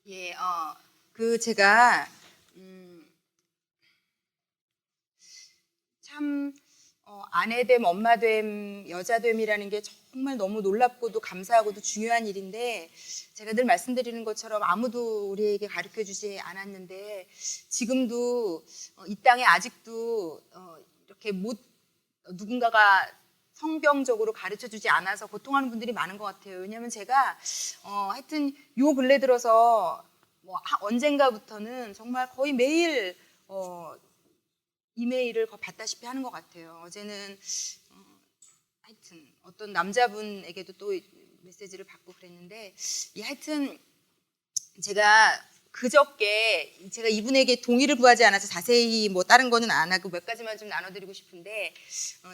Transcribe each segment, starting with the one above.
예, 제가, 참, 아내됨, 엄마됨, 여자됨이라는 게 정말 너무 놀랍고도 감사하고도 중요한 일인데, 제가 늘 말씀드리는 것처럼 아무도 우리에게 가르쳐 주지 않았는데, 지금도 이 땅에 아직도 이렇게 누군가가 성경적으로 가르쳐 주지 않아서 고통하는 분들이 많은 것 같아요. 왜냐하면 제가 하여튼 요 근래 들어서 언젠가부터는 정말 거의 매일 이메일을 받다시피 하는 것 같아요. 어제는 하여튼 어떤 남자분에게도 또 메시지를 받고 그랬는데 하여튼 제가 그저께 제가 이분에게 동의를 구하지 않아서 자세히 뭐 다른 거는 안 하고 몇 가지만 좀 나눠드리고 싶은데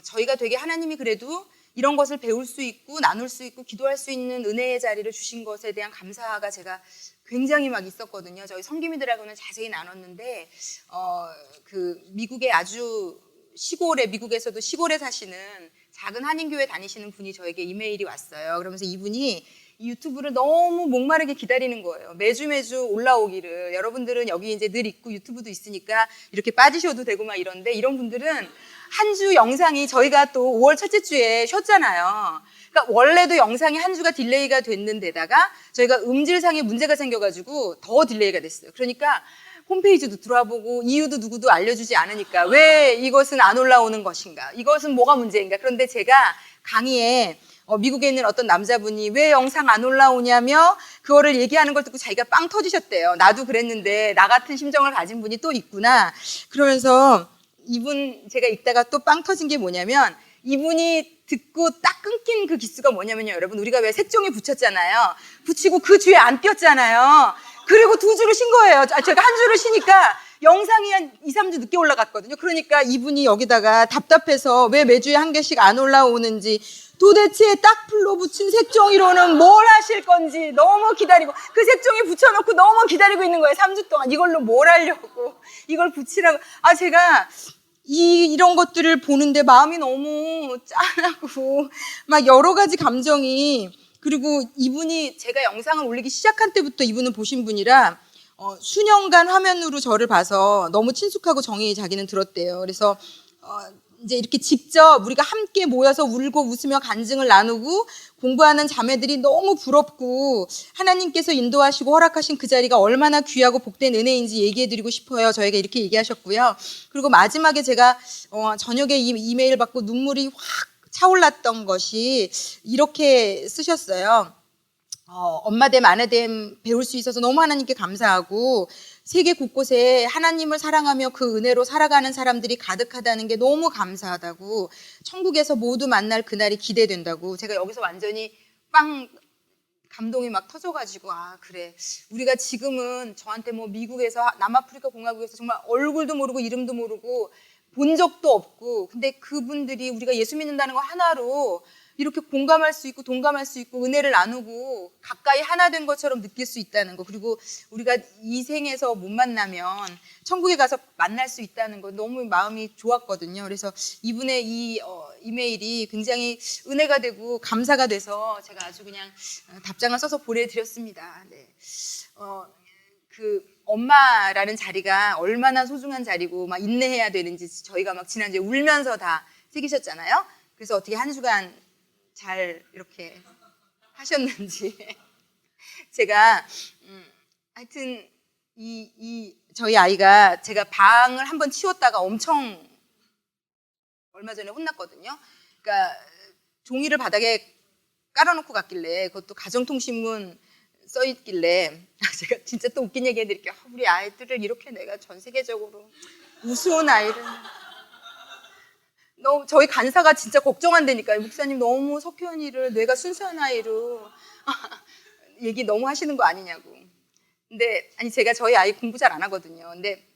저희가 되게 하나님이 그래도 이런 것을 배울 수 있고 나눌 수 있고 기도할 수 있는 은혜의 자리를 주신 것에 대한 감사가 제가 굉장히 막 있었거든요. 저희 성기미들하고는 자세히 나눴는데 그 미국의 아주 시골에 미국에서도 시골에 사시는 작은 한인교회 다니시는 분이 저에게 이메일이 왔어요. 그러면서 이분이 이 유튜브를 너무 목마르게 기다리는 거예요. 매주 올라오기를. 여러분들은 여기 이제 늘 있고 유튜브도 있으니까 이렇게 빠지셔도 되고 막 이런데 이런 분들은 한 주 영상이 저희가 또 5월 첫째 주에 쉬었잖아요. 그러니까 원래도 영상이 한 주가 딜레이가 됐는데다가 저희가 음질상에 문제가 생겨가지고 더 딜레이가 됐어요. 그러니까 홈페이지도 들어와 보고 이유도 누구도 알려주지 않으니까 왜 이것은 안 올라오는 것인가? 이것은 뭐가 문제인가? 그런데 제가 강의에 미국에 있는 어떤 남자분이 왜 영상 안 올라오냐며 그거를 얘기하는 걸 듣고 자기가 빵 터지셨대요. 나도 그랬는데 나 같은 심정을 가진 분이 또 있구나. 그러면서 이분 제가 읽다가 또 빵 터진 게 뭐냐면 이분이 듣고 딱 끊긴 그 기수가 뭐냐면요. 여러분 우리가 왜 색종이 붙였잖아요. 붙이고 그 주에 안 띄었잖아요. 그리고 2주를 쉰 거예요. 제가 한 주를 쉬니까 영상이 한 2, 3주 늦게 올라갔거든요. 그러니까 이분이 여기다가 답답해서 왜 매주에 한 개씩 안 올라오는지 도대체 딱풀로 붙인 색종이로는 뭘 하실 건지 너무 기다리고 그 색종이 붙여놓고 너무 기다리고 있는 거예요. 3주 동안 이걸로 뭘 하려고 이걸 붙이라고. 제가 이런 것들을 보는데 마음이 너무 짠하고 막 여러 가지 감정이 그리고 이분이 제가 영상을 올리기 시작한 때부터 이분은 보신 분이라 수년간 화면으로 저를 봐서 너무 친숙하고 정이 자기는 들었대요. 그래서 이제 이렇게 직접 우리가 함께 모여서 울고 웃으며 간증을 나누고 공부하는 자매들이 너무 부럽고 하나님께서 인도하시고 허락하신 그 자리가 얼마나 귀하고 복된 은혜인지 얘기해드리고 싶어요. 저희가 이렇게 얘기하셨고요. 그리고 마지막에 제가 저녁에 이메일 받고 눈물이 확 차올랐던 것이 이렇게 쓰셨어요. 엄마됨, 아내됨 배울 수 있어서 너무 하나님께 감사하고 세계 곳곳에 하나님을 사랑하며 그 은혜로 살아가는 사람들이 가득하다는 게 너무 감사하다고 천국에서 모두 만날 그날이 기대된다고 제가 여기서 완전히 빵 감동이 막 터져가지고 그래 우리가 지금은 저한테 뭐 미국에서 남아프리카 공화국에서 정말 얼굴도 모르고 이름도 모르고 본 적도 없고 근데 그분들이 우리가 예수 믿는다는 거 하나로 이렇게 공감할 수 있고 동감할 수 있고 은혜를 나누고 가까이 하나 된 것처럼 느낄 수 있다는 거 그리고 우리가 이 생에서 못 만나면 천국에 가서 만날 수 있다는 거 너무 마음이 좋았거든요. 그래서 이분의 이 이메일이 굉장히 은혜가 되고 감사가 돼서 제가 아주 그냥 답장을 써서 보내드렸습니다. 네. 그 엄마라는 자리가 얼마나 소중한 자리고 막 인내해야 되는지 저희가 막 지난주에 울면서 다 새기셨잖아요. 그래서 어떻게 한 주간 잘 이렇게 하셨는지 제가 하여튼 저희 아이가 제가 방을 한번 치웠다가 엄청 얼마 전에 혼났거든요. 그러니까 종이를 바닥에 깔아놓고 갔길래 그것도 가정통신문 써있길래 제가 진짜 또 웃긴 얘기 해드릴게요. 우리 아이들을 이렇게 내가 전 세계적으로 우스운 아이를 너무 저희 간사가 진짜 걱정한다니까요. 목사님 너무 석현이를 뇌가 순수한 아이로 얘기 너무 하시는 거 아니냐고. 근데 아니 제가 저희 아이 공부 잘 안 하거든요. 근데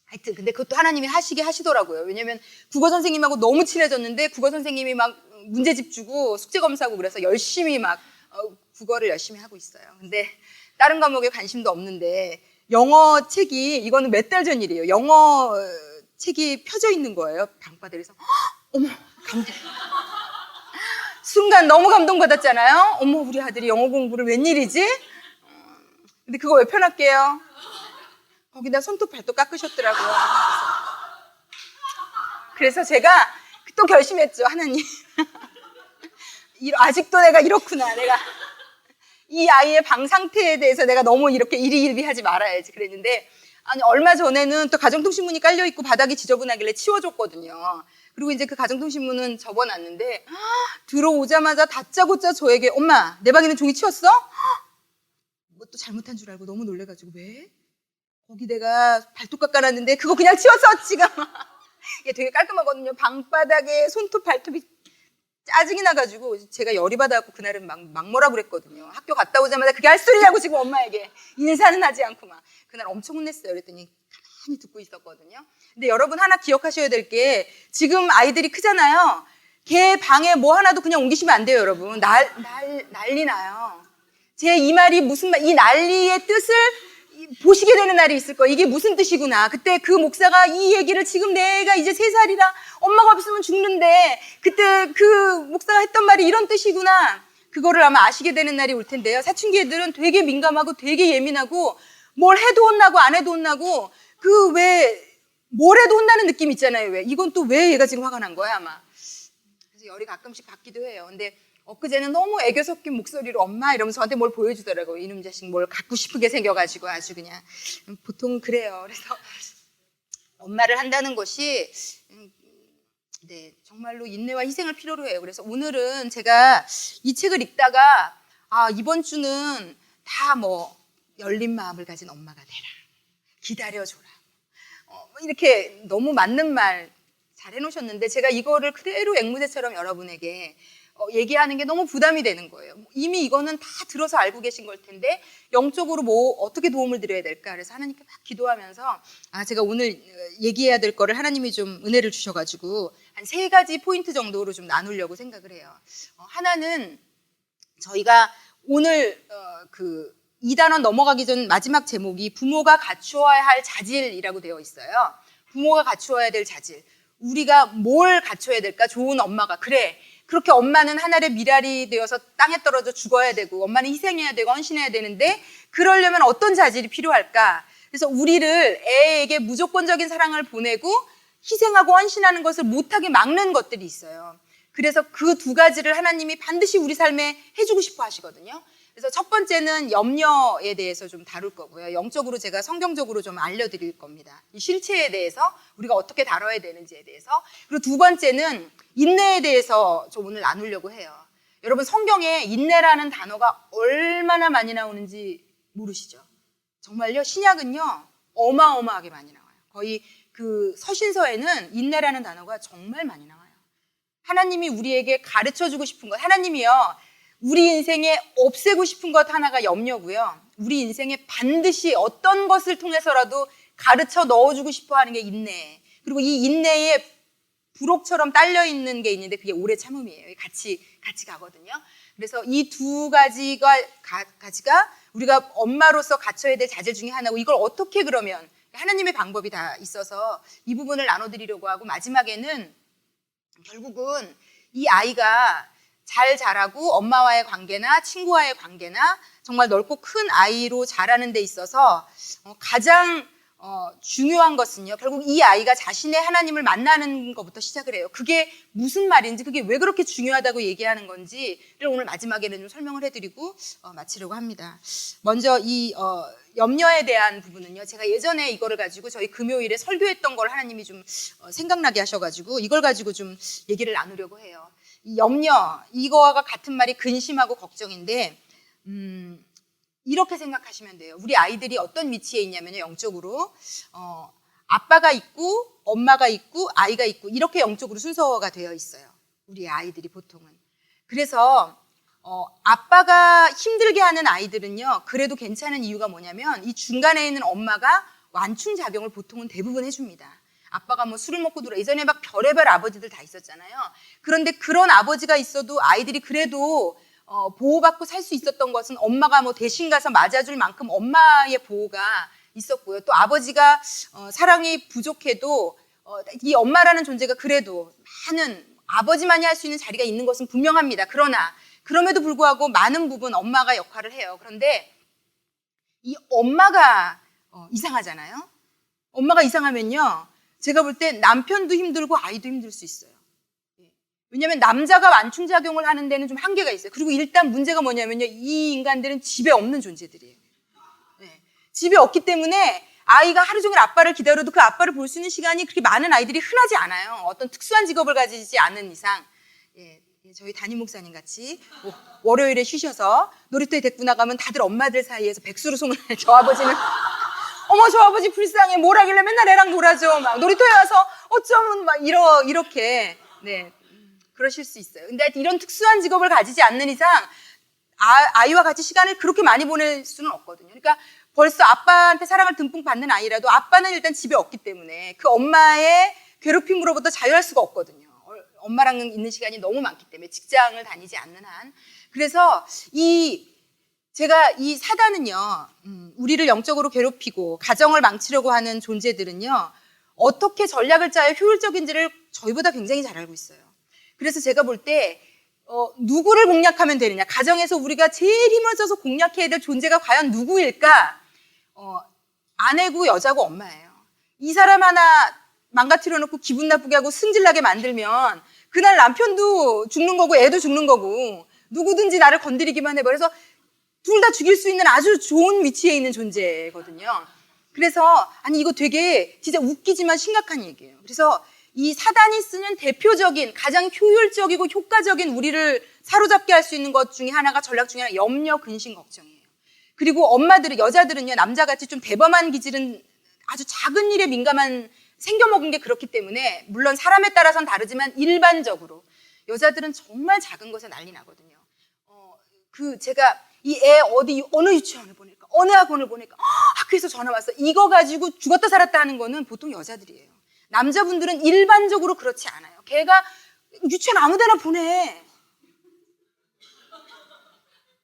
하여튼 근데 그것도 하나님이 하시더라고요. 왜냐면 국어 선생님하고 너무 친해졌는데 국어 선생님이 막 문제집 주고 숙제 검사하고 그래서 열심히 막 국어를 열심히 하고 있어요. 근데 다른 과목에 관심도 없는데 영어 책이 이거는 몇 달 전 일이에요. 영어 책이 펴져 있는 거예요. 방바닥에서 어머 감동. 순간 너무 감동받았잖아요. 어머 우리 아들이 영어 공부를 웬일이지? 근데 그거 왜 편할게요? 거기다 손톱 발톱 깎으셨더라고요. 그래서 제가 또 결심했죠. 하나님, 아직도 내가 이렇구나. 내가 이 아이의 방 상태에 대해서 내가 너무 이렇게 일희일비하지 말아야지 그랬는데, 아니 얼마 전에는 또 가정통신문이 깔려있고 바닥이 지저분하길래 치워줬거든요. 그리고 이제 그 가정통신문은 접어놨는데 들어오자마자 다짜고짜 저에게 엄마 내 방에는 종이 치웠어? 또 잘못한 줄 알고 너무 놀래가지고 왜? 거기 내가 발톱 깎아놨는데 그거 그냥 치웠어 지금. 이게 되게 깔끔하거든요. 방바닥에 손톱 발톱이 짜증이 나가지고 제가 열이 받아갖고 그날은 막 뭐라 그랬거든요. 학교 갔다 오자마자 그게 할 소리냐고 지금 엄마에게 인사는 하지 않고 막 그날 엄청 혼냈어요. 그랬더니 가만히 듣고 있었거든요. 근데 여러분 하나 기억하셔야 될 게 지금 아이들이 크잖아요. 걔 방에 뭐 하나도 그냥 옮기시면 안 돼요, 여러분. 난리 나요. 제 이 말이 무슨 말, 이 난리의 뜻을 보시게 되는 날이 있을 거예요. 이게 무슨 뜻이구나. 그때 그 목사가 이 얘기를 지금 내가 이제 3살이라 엄마가 없으면 죽는데 그때 그 목사가 했던 말이 이런 뜻이구나. 그거를 아마 아시게 되는 날이 올 텐데요. 사춘기 애들은 되게 민감하고 되게 예민하고 뭘 해도 혼나고 안 해도 혼나고 그 왜 뭘 해도 혼나는 느낌 있잖아요. 왜 이건 또 왜 얘가 지금 화가 난 거야 아마. 그래서 열이 가끔씩 받기도 해요. 근데 엊그제는 너무 애교 섞인 목소리로 엄마 이러면서 저한테 뭘 보여주더라고요. 이놈 자식 뭘 갖고 싶게 생겨가지고 아주 그냥 보통 그래요. 그래서 엄마를 한다는 것이 네 정말로 인내와 희생을 필요로 해요. 그래서 오늘은 제가 이 책을 읽다가 이번 주는 다 뭐 열린 마음을 가진 엄마가 되라, 기다려줘라, 이렇게 너무 맞는 말 잘 해놓으셨는데 제가 이거를 그대로 앵무새처럼 여러분에게 얘기하는 게 너무 부담이 되는 거예요. 이미 이거는 다 들어서 알고 계신 걸 텐데 영적으로 뭐 어떻게 도움을 드려야 될까? 그래서 하나님께 막 기도하면서 제가 오늘 얘기해야 될 거를 하나님이 좀 은혜를 주셔가지고 한 3가지 포인트 정도로 좀 나누려고 생각을 해요. 하나는 저희가 오늘 그 2단원 넘어가기 전 마지막 제목이 부모가 갖추어야 할 자질이라고 되어 있어요. 부모가 갖추어야 될 자질. 우리가 뭘 갖춰야 될까? 좋은 엄마가. 그래. 그렇게 엄마는 하늘의 미랄이 되어서 땅에 떨어져 죽어야 되고 엄마는 희생해야 되고 헌신해야 되는데 그러려면 어떤 자질이 필요할까? 그래서 우리를 애에게 무조건적인 사랑을 보내고 희생하고 헌신하는 것을 못하게 막는 것들이 있어요. 그래서 그 2가지를 하나님이 반드시 우리 삶에 해주고 싶어 하시거든요. 그래서 첫 번째는 염려에 대해서 좀 다룰 거고요. 영적으로 제가 성경적으로 좀 알려드릴 겁니다. 이 실체에 대해서 우리가 어떻게 다뤄야 되는지에 대해서. 그리고 2번째는 인내에 대해서 좀 오늘 나누려고 해요. 여러분 성경에 인내라는 단어가 얼마나 많이 나오는지 모르시죠? 정말요. 신약은요 어마어마하게 많이 나와요. 거의 그 서신서에는 인내라는 단어가 정말 많이 나와요. 하나님이 우리에게 가르쳐주고 싶은 것, 하나님이요 우리 인생에 없애고 싶은 것 하나가 염려고요. 우리 인생에 반드시 어떤 것을 통해서라도 가르쳐 넣어주고 싶어 하는 게 인내. 그리고 이 인내에 부록처럼 딸려있는 게 있는데 그게 오래 참음이에요. 같이 가거든요. 그래서 이 2가지가 우리가 엄마로서 갖춰야 될 자질 중에 하나고 이걸 어떻게 그러면 하나님의 방법이 다 있어서 이 부분을 나눠드리려고 하고 마지막에는 결국은 이 아이가 잘 자라고 엄마와의 관계나 친구와의 관계나 정말 넓고 큰 아이로 자라는 데 있어서 가장 중요한 것은요. 결국 이 아이가 자신의 하나님을 만나는 것부터 시작을 해요. 그게 무슨 말인지 그게 왜 그렇게 중요하다고 얘기하는 건지를 오늘 마지막에는 좀 설명을 해드리고 마치려고 합니다. 먼저 이 염려에 대한 부분은요. 제가 예전에 이거를 가지고 저희 금요일에 설교했던 걸 하나님이 좀 생각나게 하셔가지고 이걸 가지고 좀 얘기를 나누려고 해요. 이 염려, 이거와 같은 말이 근심하고 걱정인데 이렇게 생각하시면 돼요. 우리 아이들이 어떤 위치에 있냐면요. 영적으로 아빠가 있고 엄마가 있고 아이가 있고 이렇게 영적으로 순서가 되어 있어요. 우리 아이들이 보통은. 그래서 아빠가 힘들게 하는 아이들은요. 그래도 괜찮은 이유가 뭐냐면 이 중간에 있는 엄마가 완충작용을 보통은 대부분 해줍니다. 아빠가 뭐 술을 먹고 들어 예전에 막 별의별 아버지들 다 있었잖아요. 그런데 그런 아버지가 있어도 아이들이 그래도 보호받고 살 수 있었던 것은 엄마가 뭐 대신 가서 맞아줄 만큼 엄마의 보호가 있었고요. 또 아버지가 사랑이 부족해도 이 엄마라는 존재가 그래도 많은 아버지만이 할 수 있는 자리가 있는 것은 분명합니다. 그러나 그럼에도 불구하고 많은 부분 엄마가 역할을 해요. 그런데 이 엄마가 이상하잖아요. 엄마가 이상하면요, 제가 볼 때 남편도 힘들고 아이도 힘들 수 있어요. 왜냐하면 남자가 완충작용을 하는 데는 좀 한계가 있어요. 그리고 일단 문제가 뭐냐면요, 이 인간들은 집에 없는 존재들이에요. 네. 집에 없기 때문에 아이가 하루 종일 아빠를 기다려도 그 아빠를 볼 수 있는 시간이 그렇게 많은 아이들이 흔하지 않아요. 어떤 특수한 직업을 가지지 않는 이상. 저희 담임 목사님 같이 월요일에 쉬셔서 놀이터에 데리고 나가면 다들 엄마들 사이에서 백수로 소문을 저 아버지는 어머 저 아버지 불쌍해, 뭘 하길래 맨날 애랑 놀아줘, 막 놀이터에 와서 어쩌면 막 이렇게 네, 그러실 수 있어요. 근데 이런 특수한 직업을 가지지 않는 이상 아이와 같이 시간을 그렇게 많이 보낼 수는 없거든요. 그러니까 벌써 아빠한테 사랑을 듬뿍 받는 아이라도 아빠는 일단 집에 없기 때문에 그 엄마의 괴롭힘으로부터 자유할 수가 없거든요. 엄마랑 있는 시간이 너무 많기 때문에, 직장을 다니지 않는 한. 그래서 제가 이 사단은요, 우리를 영적으로 괴롭히고 가정을 망치려고 하는 존재들은요, 어떻게 전략을 짜야 효율적인지를 저희보다 굉장히 잘 알고 있어요. 그래서 제가 볼 때 누구를 공략하면 되느냐, 가정에서 우리가 제일 힘을 써서 공략해야 될 존재가 과연 누구일까? 아내고 여자고 엄마예요. 이 사람 하나 망가뜨려 놓고 기분 나쁘게 하고 승질나게 만들면 그날 남편도 죽는 거고 애도 죽는 거고 누구든지 나를 건드리기만 해봐. 그래서 둘 다 죽일 수 있는 아주 좋은 위치에 있는 존재거든요. 그래서 아니 이거 되게 진짜 웃기지만 심각한 얘기예요. 그래서 이 사단이 쓰는 대표적인 가장 효율적이고 효과적인 우리를 사로잡게 할 수 있는 것 중에 하나가, 전략 중에 하나, 염려, 근심, 걱정이에요. 그리고 엄마들은, 여자들은요, 남자같이 좀 대범한 기질은 아주 작은 일에 민감한, 생겨먹은 게 그렇기 때문에, 물론 사람에 따라서는 다르지만 일반적으로 여자들은 정말 작은 것에 난리 나거든요. 제가 이 애 어느 유치원을 보낼까, 어느 학원을 보낼까, 학교에서 전화 왔어, 이거 가지고 죽었다 살았다 하는 거는 보통 여자들이에요. 남자분들은 일반적으로 그렇지 않아요. 걔가 유치원 아무 데나 보내.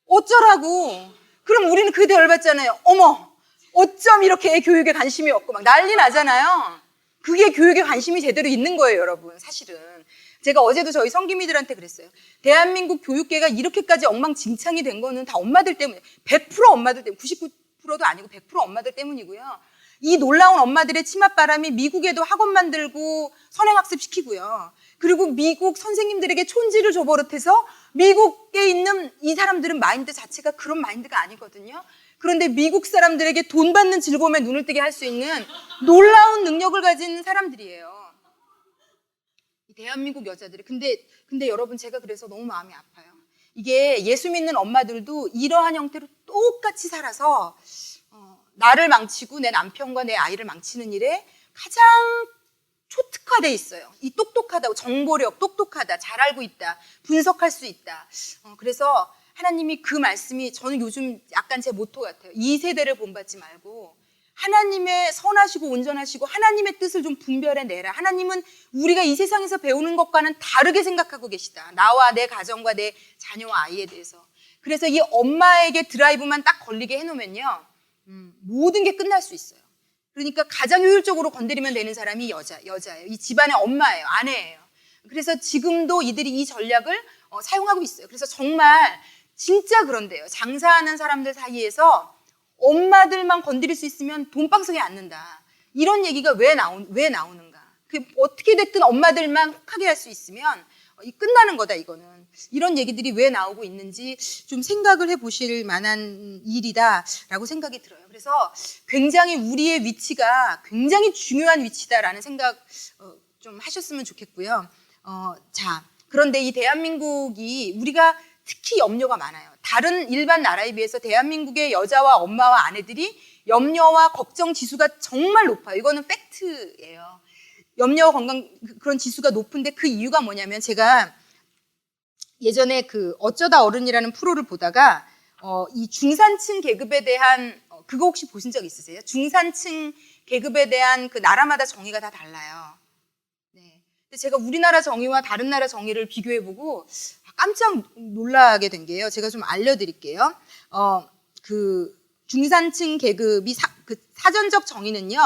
어쩌라고. 그럼 우리는 그때 열받잖아요. 어머, 어쩜 이렇게 애 교육에 관심이 없고 막 난리 나잖아요. 그게 교육에 관심이 제대로 있는 거예요, 여러분. 사실은. 제가 어제도 저희 성기미들한테 그랬어요. 대한민국 교육계가 이렇게까지 엉망진창이 된 거는 다 엄마들 때문에, 100% 엄마들 때문에, 99%도 아니고 100% 엄마들 때문이고요. 이 놀라운 엄마들의 치맛바람이 미국에도 학원 만들고 선행학습 시키고요. 그리고 미국 선생님들에게 촌지를 줘버릇해서 미국에 있는 이 사람들은 마인드 자체가 그런 마인드가 아니거든요. 그런데 미국 사람들에게 돈 받는 즐거움에 눈을 뜨게 할 수 있는 놀라운 능력을 가진 사람들이에요. 이 대한민국 여자들이. 근데 여러분, 제가 그래서 너무 마음이 아파요. 이게 예수 믿는 엄마들도 이러한 형태로 똑같이 살아서 나를 망치고 내 남편과 내 아이를 망치는 일에 가장 초특화돼 있어요. 이 똑똑하다고, 정보력, 똑똑하다, 잘 알고 있다, 분석할 수 있다. 그래서 하나님이 그 말씀이 저는 요즘 약간 제 모토 같아요. 이 세대를 본받지 말고 하나님의 선하시고 온전하시고 하나님의 뜻을 좀 분별해내라. 하나님은 우리가 이 세상에서 배우는 것과는 다르게 생각하고 계시다. 나와 내 가정과 내 자녀와 아이에 대해서. 그래서 이 엄마에게 드라이브만 딱 걸리게 해놓으면요, 모든 게 끝날 수 있어요. 그러니까 가장 효율적으로 건드리면 되는 사람이 여자예요. 이 집안의 엄마예요. 아내예요. 그래서 지금도 이들이 이 전략을 사용하고 있어요. 그래서 정말 진짜 그런데요. 장사하는 사람들 사이에서 엄마들만 건드릴 수 있으면 돈방석에 앉는다. 이런 얘기가 왜 나오는가. 어떻게 됐든 엄마들만 혹하게 할 수 있으면 끝나는 거다, 이거는. 이런 얘기들이 왜 나오고 있는지 좀 생각을 해보실 만한 일이다라고 생각이 들어요. 그래서 굉장히 우리의 위치가 굉장히 중요한 위치다라는 생각 좀 하셨으면 좋겠고요. 자, 그런데 이 대한민국이 우리가 특히 염려가 많아요. 다른 일반 나라에 비해서 대한민국의 여자와 엄마와 아내들이 염려와 걱정 지수가 정말 높아요. 이거는 팩트예요. 염려와 건강 그런 지수가 높은데 그 이유가 뭐냐면, 제가 예전에 그 어쩌다 어른이라는 프로를 보다가 이 중산층 계급에 대한 그거 혹시 보신 적 있으세요? 중산층 계급에 대한 그 나라마다 정의가 다 달라요. 네. 근데 제가 우리나라 정의와 다른 나라 정의를 비교해보고 깜짝 놀라게 된 게요. 제가 좀 알려드릴게요. 그 중산층 계급이 그 사전적 정의는요,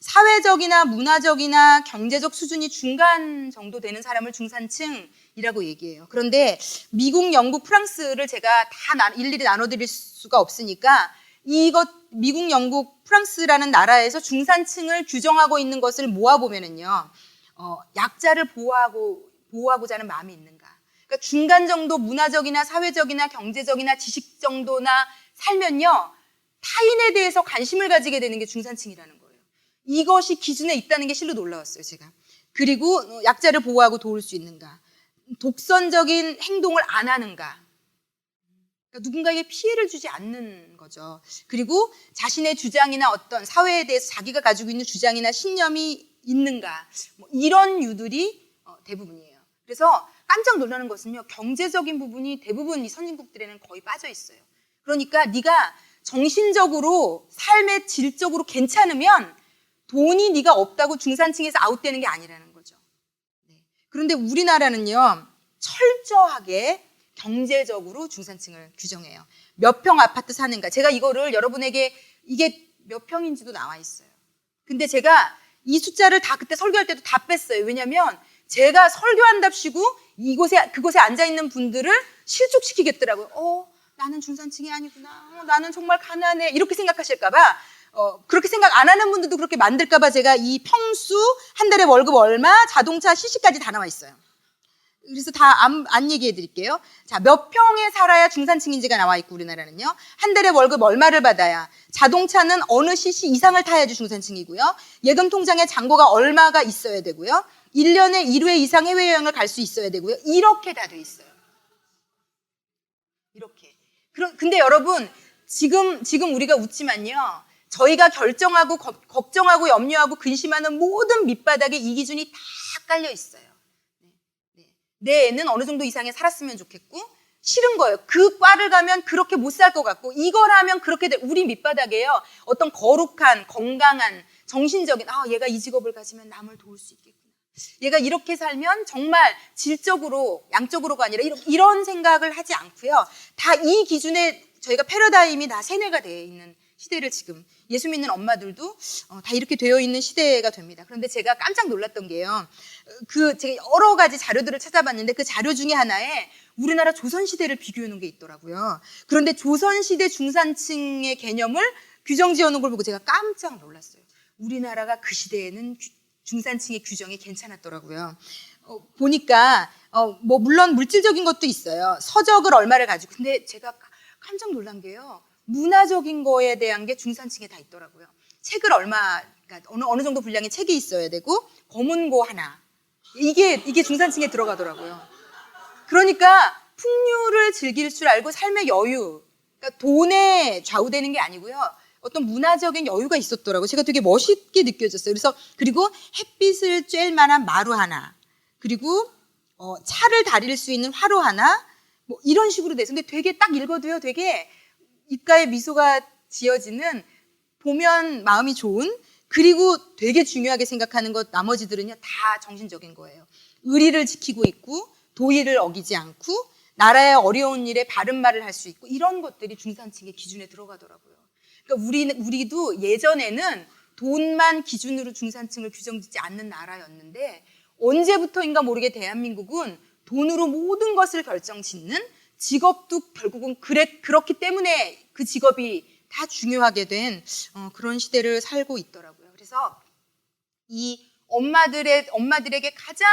사회적이나 문화적이나 경제적 수준이 중간 정도 되는 사람을 중산층이라고 얘기해요. 그런데 미국, 영국, 프랑스를 제가 다 일일이 나눠드릴 수가 없으니까 미국, 영국, 프랑스라는 나라에서 중산층을 규정하고 있는 것을 모아보면은요, 약자를 보호하고자 하는 마음이 있는가. 그러니까 중간 정도 문화적이나 사회적이나 경제적이나 지식 정도나 살면요, 타인에 대해서 관심을 가지게 되는 게 중산층이라는 거예요. 이것이 기준에 있다는 게 실로 놀라웠어요, 제가. 그리고 약자를 보호하고 도울 수 있는가. 독선적인 행동을 안 하는가. 그러니까 누군가에게 피해를 주지 않는 거죠. 그리고 자신의 주장이나 어떤 사회에 대해서 자기가 가지고 있는 주장이나 신념이 있는가. 뭐 이런 유들이 대부분이에요. 그래서 깜짝 놀라는 것은요, 경제적인 부분이 대부분 이 선진국들에는 거의 빠져 있어요. 그러니까 네가 정신적으로 삶의 질적으로 괜찮으면 돈이 네가 없다고 중산층에서 아웃되는 게 아니라는 거죠. 그런데 우리나라는요, 철저하게 경제적으로 중산층을 규정해요. 몇 평 아파트 사는가. 제가 이거를 여러분에게 이게 몇 평인지도 나와 있어요. 근데 제가 이 숫자를 다 그때 설교할 때도 다 뺐어요. 왜냐면 제가 설교한답시고 그곳에 앉아있는 분들을 실족시키겠더라고요. 나는 중산층이 아니구나. 나는 정말 가난해. 이렇게 생각하실까봐, 그렇게 생각 안 하는 분들도 그렇게 만들까봐 제가 이 평수, 한 달에 월급 얼마, 자동차 CC까지 다 나와 있어요. 그래서 다 안 얘기해 드릴게요. 자, 몇 평에 살아야 중산층인지가 나와 있고, 우리나라는요. 한 달에 월급 얼마를 받아야, 자동차는 어느 cc 이상을 타야지 중산층이고요. 예금 통장에 잔고가 얼마가 있어야 되고요. 1년에 1회 이상 해외여행을 갈 수 있어야 되고요. 이렇게 다 돼 있어요. 이렇게. 근데 여러분, 지금 우리가 웃지만요. 저희가 결정하고 걱정하고 염려하고 근심하는 모든 밑바닥에 이 기준이 다 깔려 있어요. 내 애는 어느 정도 이상에 살았으면 좋겠고, 싫은 거예요. 그 과를 가면 그렇게 못 살 것 같고, 이걸 하면 그렇게 우리 밑바닥에요. 어떤 거룩한, 건강한, 정신적인, 얘가 이 직업을 가지면 남을 도울 수 있겠구나. 얘가 이렇게 살면 정말 질적으로, 양적으로가 아니라 이런 생각을 하지 않고요. 다 이 기준에 저희가 패러다임이 다 세뇌가 되어 있는 시대를 지금 예수 믿는 엄마들도 다 이렇게 되어 있는 시대가 됩니다. 그런데 제가 깜짝 놀랐던 게요. 제가 여러 가지 자료들을 찾아봤는데 그 자료 중에 하나에 우리나라 조선시대를 비교해 놓은 게 있더라고요. 그런데 조선시대 중산층의 개념을 규정 지어 놓은 걸 보고 제가 깜짝 놀랐어요. 우리나라가 그 시대에는 중산층의 규정이 괜찮았더라고요. 보니까 뭐 물론 물질적인 것도 있어요. 서적을 얼마를 가지고. 근데 제가 깜짝 놀란 게요. 문화적인 거에 대한 게 중산층에 다 있더라고요. 책을 그러니까 어느 정도 분량의 책이 있어야 되고, 검은고 하나. 이게 중산층에 들어가더라고요. 그러니까 풍류를 즐길 줄 알고 삶의 여유, 그러니까 돈에 좌우되는 게 아니고요. 어떤 문화적인 여유가 있었더라고요. 제가 되게 멋있게 느껴졌어요. 그리고 햇빛을 쬐일 만한 마루 하나, 그리고 차를 다릴 수 있는 화로 하나, 뭐 이런 식으로 돼서. 근데 되게 딱 읽어도요, 되게 입가에 미소가 지어지는, 보면 마음이 좋은, 그리고 되게 중요하게 생각하는 것 나머지들은요 다 정신적인 거예요. 의리를 지키고 있고, 도의를 어기지 않고, 나라의 어려운 일에 바른 말을 할 수 있고, 이런 것들이 중산층의 기준에 들어가더라고요. 그러니까 우리도 예전에는 돈만 기준으로 중산층을 규정짓지 않는 나라였는데, 언제부터인가 모르게 대한민국은 돈으로 모든 것을 결정짓는, 직업도 결국은 그렇기 때문에 그 직업이 다 중요하게 된 그런 시대를 살고 있더라고요. 그래서 이 엄마들에게 가장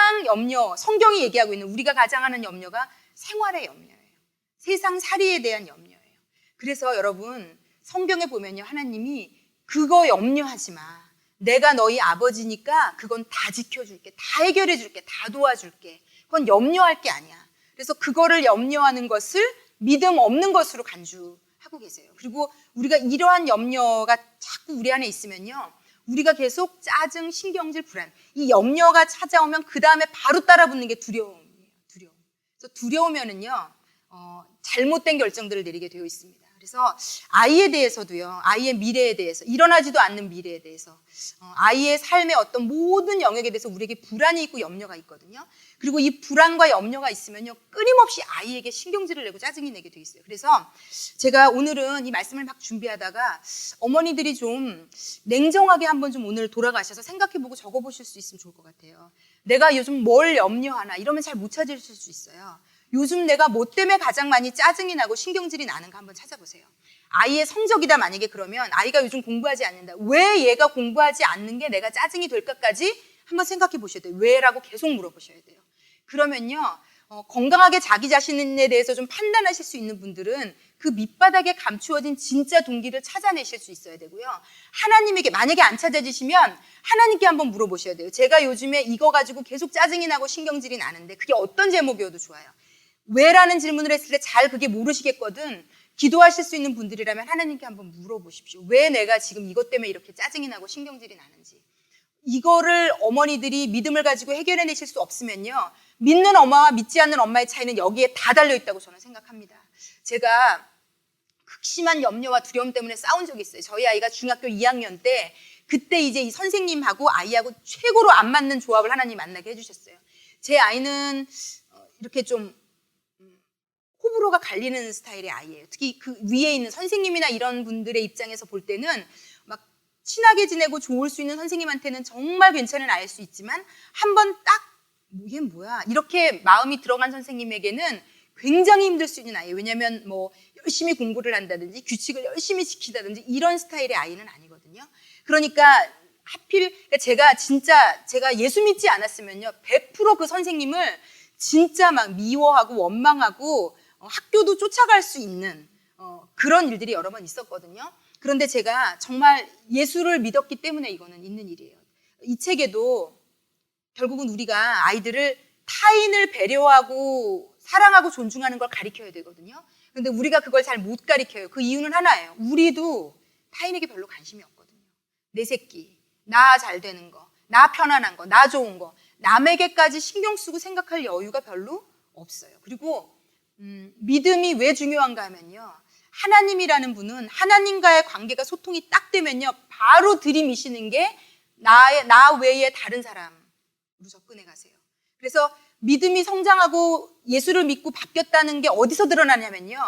성경이 얘기하고 있는 우리가 가장 하는 염려가 생활의 염려예요. 세상 살이에 대한 염려예요. 그래서 여러분, 성경에 보면요, 하나님이 그거 염려하지 마. 내가 너희 아버지니까 그건 다 지켜줄게, 다 해결해줄게, 다 도와줄게. 그건 염려할 게 아니야. 그래서 그거를 염려하는 것을 믿음 없는 것으로 간주하고 계세요. 그리고 우리가 이러한 염려가 자꾸 우리 안에 있으면요, 우리가 계속 짜증, 신경질, 불안, 이 염려가 찾아오면 그 다음에 바로 따라붙는 게 두려움이에요. 두려움. 그래서 두려우면은요, 잘못된 결정들을 내리게 되어 있습니다. 그래서 아이에 대해서도요, 아이의 미래에 대해서, 일어나지도 않는 미래에 대해서, 아이의 삶의 어떤 모든 영역에 대해서 우리에게 불안이 있고 염려가 있거든요. 그리고 이 불안과 염려가 있으면요, 끊임없이 아이에게 신경질을 내고 짜증이 내게 돼 있어요. 그래서 제가 오늘은 이 말씀을 막 준비하다가 어머니들이 좀 냉정하게 한번 좀 오늘 돌아가셔서 생각해보고 적어보실 수 있으면 좋을 것 같아요. 내가 요즘 뭘 염려하나, 이러면 잘 못 찾으실 수 있어요. 요즘 내가 뭐 때문에 가장 많이 짜증이 나고 신경질이 나는가 한번 찾아보세요. 아이의 성적이다 만약에 그러면 아이가 요즘 공부하지 않는다. 왜 얘가 공부하지 않는 게 내가 짜증이 될까까지 한번 생각해 보셔야 돼요. 왜라고 계속 물어보셔야 돼요. 그러면요. 건강하게 자기 자신에 대해서 좀 판단하실 수 있는 분들은 그 밑바닥에 감추어진 진짜 동기를 찾아내실 수 있어야 되고요. 하나님에게 만약에 안 찾아지시면 하나님께 한번 물어보셔야 돼요. 제가 요즘에 이거 가지고 계속 짜증이 나고 신경질이 나는데 그게 어떤 제목이어도 좋아요. 왜라는 질문을 했을 때 잘 그게 모르시겠거든. 기도하실 수 있는 분들이라면 하나님께 한번 물어보십시오. 왜 내가 지금 이것 때문에 이렇게 짜증이 나고 신경질이 나는지. 이거를 어머니들이 믿음을 가지고 해결해내실 수 없으면요. 믿는 엄마와 믿지 않는 엄마의 차이는 여기에 다 달려있다고 저는 생각합니다. 제가 극심한 염려와 두려움 때문에 싸운 적이 있어요. 저희 아이가 중학교 2학년 때 그때 이제 이 선생님하고 아이하고 최고로 안 맞는 조합을 하나님 만나게 해주셨어요. 제 아이는 이렇게 좀 호불호가 갈리는 스타일의 아이예요. 특히 그 위에 있는 선생님이나 이런 분들의 입장에서 볼 때는 막 친하게 지내고 좋을 수 있는 선생님한테는 정말 괜찮은 아이일 수 있지만 한번 딱 이게 뭐야 이렇게 마음이 들어간 선생님에게는 굉장히 힘들 수 있는 아이예요. 왜냐하면 뭐 열심히 공부를 한다든지 규칙을 열심히 지키다든지 이런 스타일의 아이는 아니거든요. 그러니까 하필 제가 예수 믿지 않았으면요 100% 그 선생님을 진짜 막 미워하고 원망하고 학교도 쫓아갈 수 있는 그런 일들이 여러 번 있었거든요. 그런데 제가 정말 예수를 믿었기 때문에 이거는 있는 일이에요. 이 책에도 결국은 우리가 아이들을 타인을 배려하고 사랑하고 존중하는 걸 가르쳐야 되거든요. 그런데 우리가 그걸 잘 못 가르쳐요. 그 이유는 하나예요. 우리도 타인에게 별로 관심이 없거든요. 내 새끼, 나 잘 되는 거, 나 편안한 거, 나 좋은 거, 남에게까지 신경 쓰고 생각할 여유가 별로 없어요. 그리고 믿음이 왜 중요한가 하면요. 하나님이라는 분은 하나님과의 관계가 소통이 딱 되면요. 바로 들이미시는 게 나 외에 다른 사람으로 접근해 가세요. 그래서 믿음이 성장하고 예수를 믿고 바뀌었다는 게 어디서 드러나냐면요.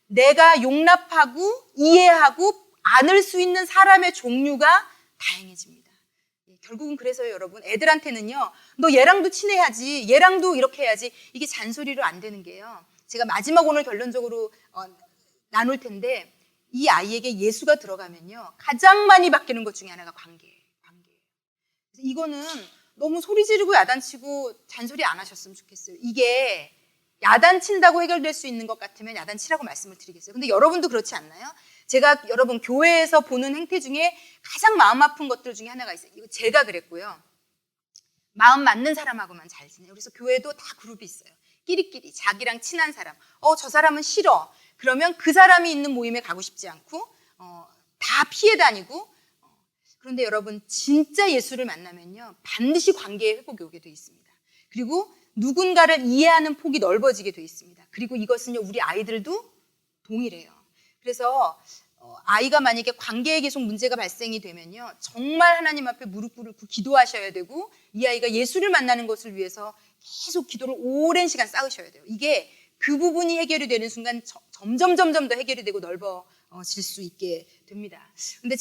내가 용납하고 이해하고 안을 수 있는 사람의 종류가 다양해집니다. 결국은 그래서요, 여러분. 애들한테는요. 너 얘랑도 친해야지. 얘랑도 이렇게 해야지. 이게 잔소리로 안 되는 게요. 제가 마지막 오늘 결론적으로 나눌 텐데 이 아이에게 예수가 들어가면요. 가장 많이 바뀌는 것 중에 하나가 관계예요. 그래서 이거는 너무 소리 지르고 야단치고 잔소리 안 하셨으면 좋겠어요. 이게 야단친다고 해결될 수 있는 것 같으면 야단치라고 말씀을 드리겠어요. 근데 여러분도 그렇지 않나요? 제가 여러분 교회에서 보는 행태 중에 가장 마음 아픈 것들 중에 하나가 있어요. 이거 제가 그랬고요. 마음 맞는 사람하고만 잘 지내요. 그래서 교회도 다 그룹이 있어요. 끼리끼리 자기랑 친한 사람. 저 사람은 싫어. 그러면 그 사람이 있는 모임에 가고 싶지 않고 다 피해 다니고 그런데 여러분 진짜 예수를 만나면요. 반드시 관계의 회복이 오게 돼 있습니다. 그리고 누군가를 이해하는 폭이 넓어지게 돼 있습니다. 그리고 이것은요. 우리 아이들도 동일해요. 그래서 아이가 만약에 관계에 계속 문제가 발생이 되면요. 정말 하나님 앞에 무릎 꿇고 기도하셔야 되고 이 아이가 예수를 만나는 것을 위해서 계속 기도를 오랜 시간 쌓으셔야 돼요. 이게 그 부분이 해결이 되는 순간 점점 더 해결이 되고 넓어질 수 있게 됩니다. 근데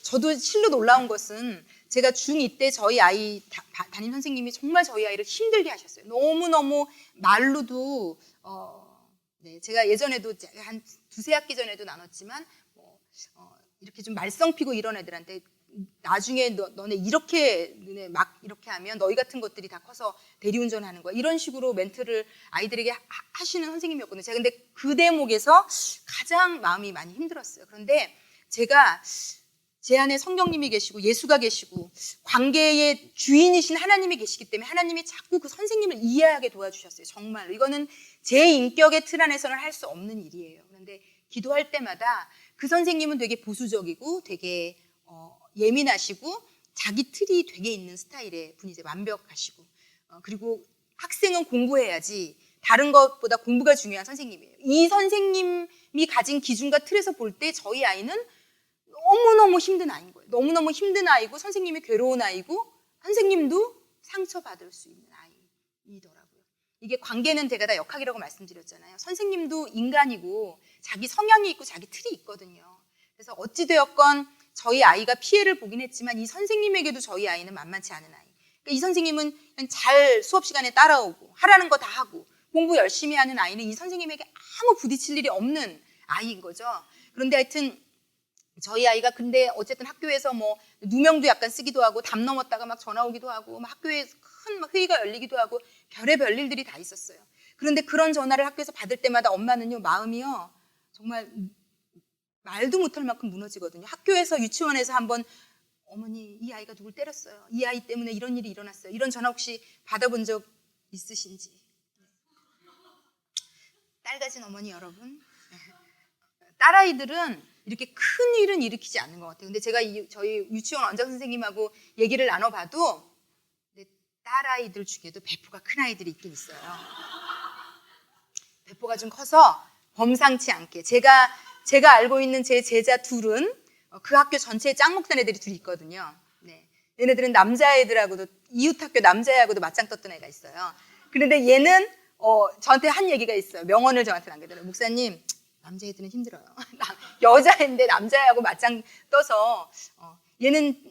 저도 실로 놀라운 것은 제가 중2 때 저희 아이 담임 선생님이 정말 저희 아이를 힘들게 하셨어요. 너무너무 말로도 네, 제가 예전에도 한 두세 학기 전에도 나눴지만 이렇게 좀 말썽 피고 이런 애들한테 나중에 너네 너네 막 이렇게 하면 너희 같은 것들이 다 커서 대리운전하는 거야. 이런 식으로 멘트를 아이들에게 하시는 선생님이었거든요. 제가 근데 그 대목에서 가장 마음이 많이 힘들었어요. 그런데 제가 제 안에 성령님이 계시고 예수가 계시고 관계의 주인이신 하나님이 계시기 때문에 하나님이 자꾸 그 선생님을 이해하게 도와주셨어요. 정말 이거는 제 인격의 틀 안에서는 할 수 없는 일이에요. 그런데 기도할 때마다 그 선생님은 되게 보수적이고 되게 예민하시고 자기 틀이 되게 있는 스타일의 분이세요. 완벽하시고 그리고 학생은 공부해야지 다른 것보다 공부가 중요한 선생님이에요. 이 선생님이 가진 기준과 틀에서 볼 때 저희 아이는 너무너무 힘든 아이인 거예요. 너무너무 힘든 아이고 선생님이 괴로운 아이고 선생님도 상처받을 수 있는 아이이더라고요. 이게 관계는 제가 다 역학이라고 말씀드렸잖아요. 선생님도 인간이고 자기 성향이 있고 자기 틀이 있거든요. 그래서 어찌되었건 저희 아이가 피해를 보긴 했지만 이 선생님에게도 저희 아이는 만만치 않은 아이. 그러니까 이 선생님은 잘 수업 시간에 따라오고 하라는 거 다 하고 공부 열심히 하는 아이는 이 선생님에게 아무 부딪힐 일이 없는 아이인 거죠. 그런데 하여튼 저희 아이가 근데 어쨌든 학교에서 뭐 누명도 약간 쓰기도 하고 담 넘었다가 막 전화 오기도 하고 막 학교에 큰 회의가 열리기도 하고 별의별 일들이 다 있었어요. 그런데 그런 전화를 학교에서 받을 때마다 엄마는요 마음이요 정말 말도 못할 만큼 무너지거든요. 학교에서 유치원에서 한번 어머니 이 아이가 누굴 때렸어요. 이 아이 때문에 이런 일이 일어났어요. 이런 전화 혹시 받아본 적 있으신지. 딸 가진 어머니 여러분, 딸아이들은 이렇게 큰 일은 일으키지 않는 것 같아요. 근데 제가 저희 유치원 원장 선생님하고 얘기를 나눠봐도 딸아이들 중에도 배포가 큰 아이들이 있긴 있어요. 배포가 좀 커서 범상치 않게 제가 알고 있는 제 제자 둘은 그 학교 전체에 짱 먹던 애들이 둘이 있거든요. 네. 얘네들은 남자애들하고도 이웃 학교 남자애하고도 맞짱 떴던 애가 있어요. 그런데 얘는 저한테 한 얘기가 있어요. 명언을 저한테 남기더라고요. 목사님, 남자애들은 힘들어요. 여자애인데 남자애하고 맞짱 떠서 얘는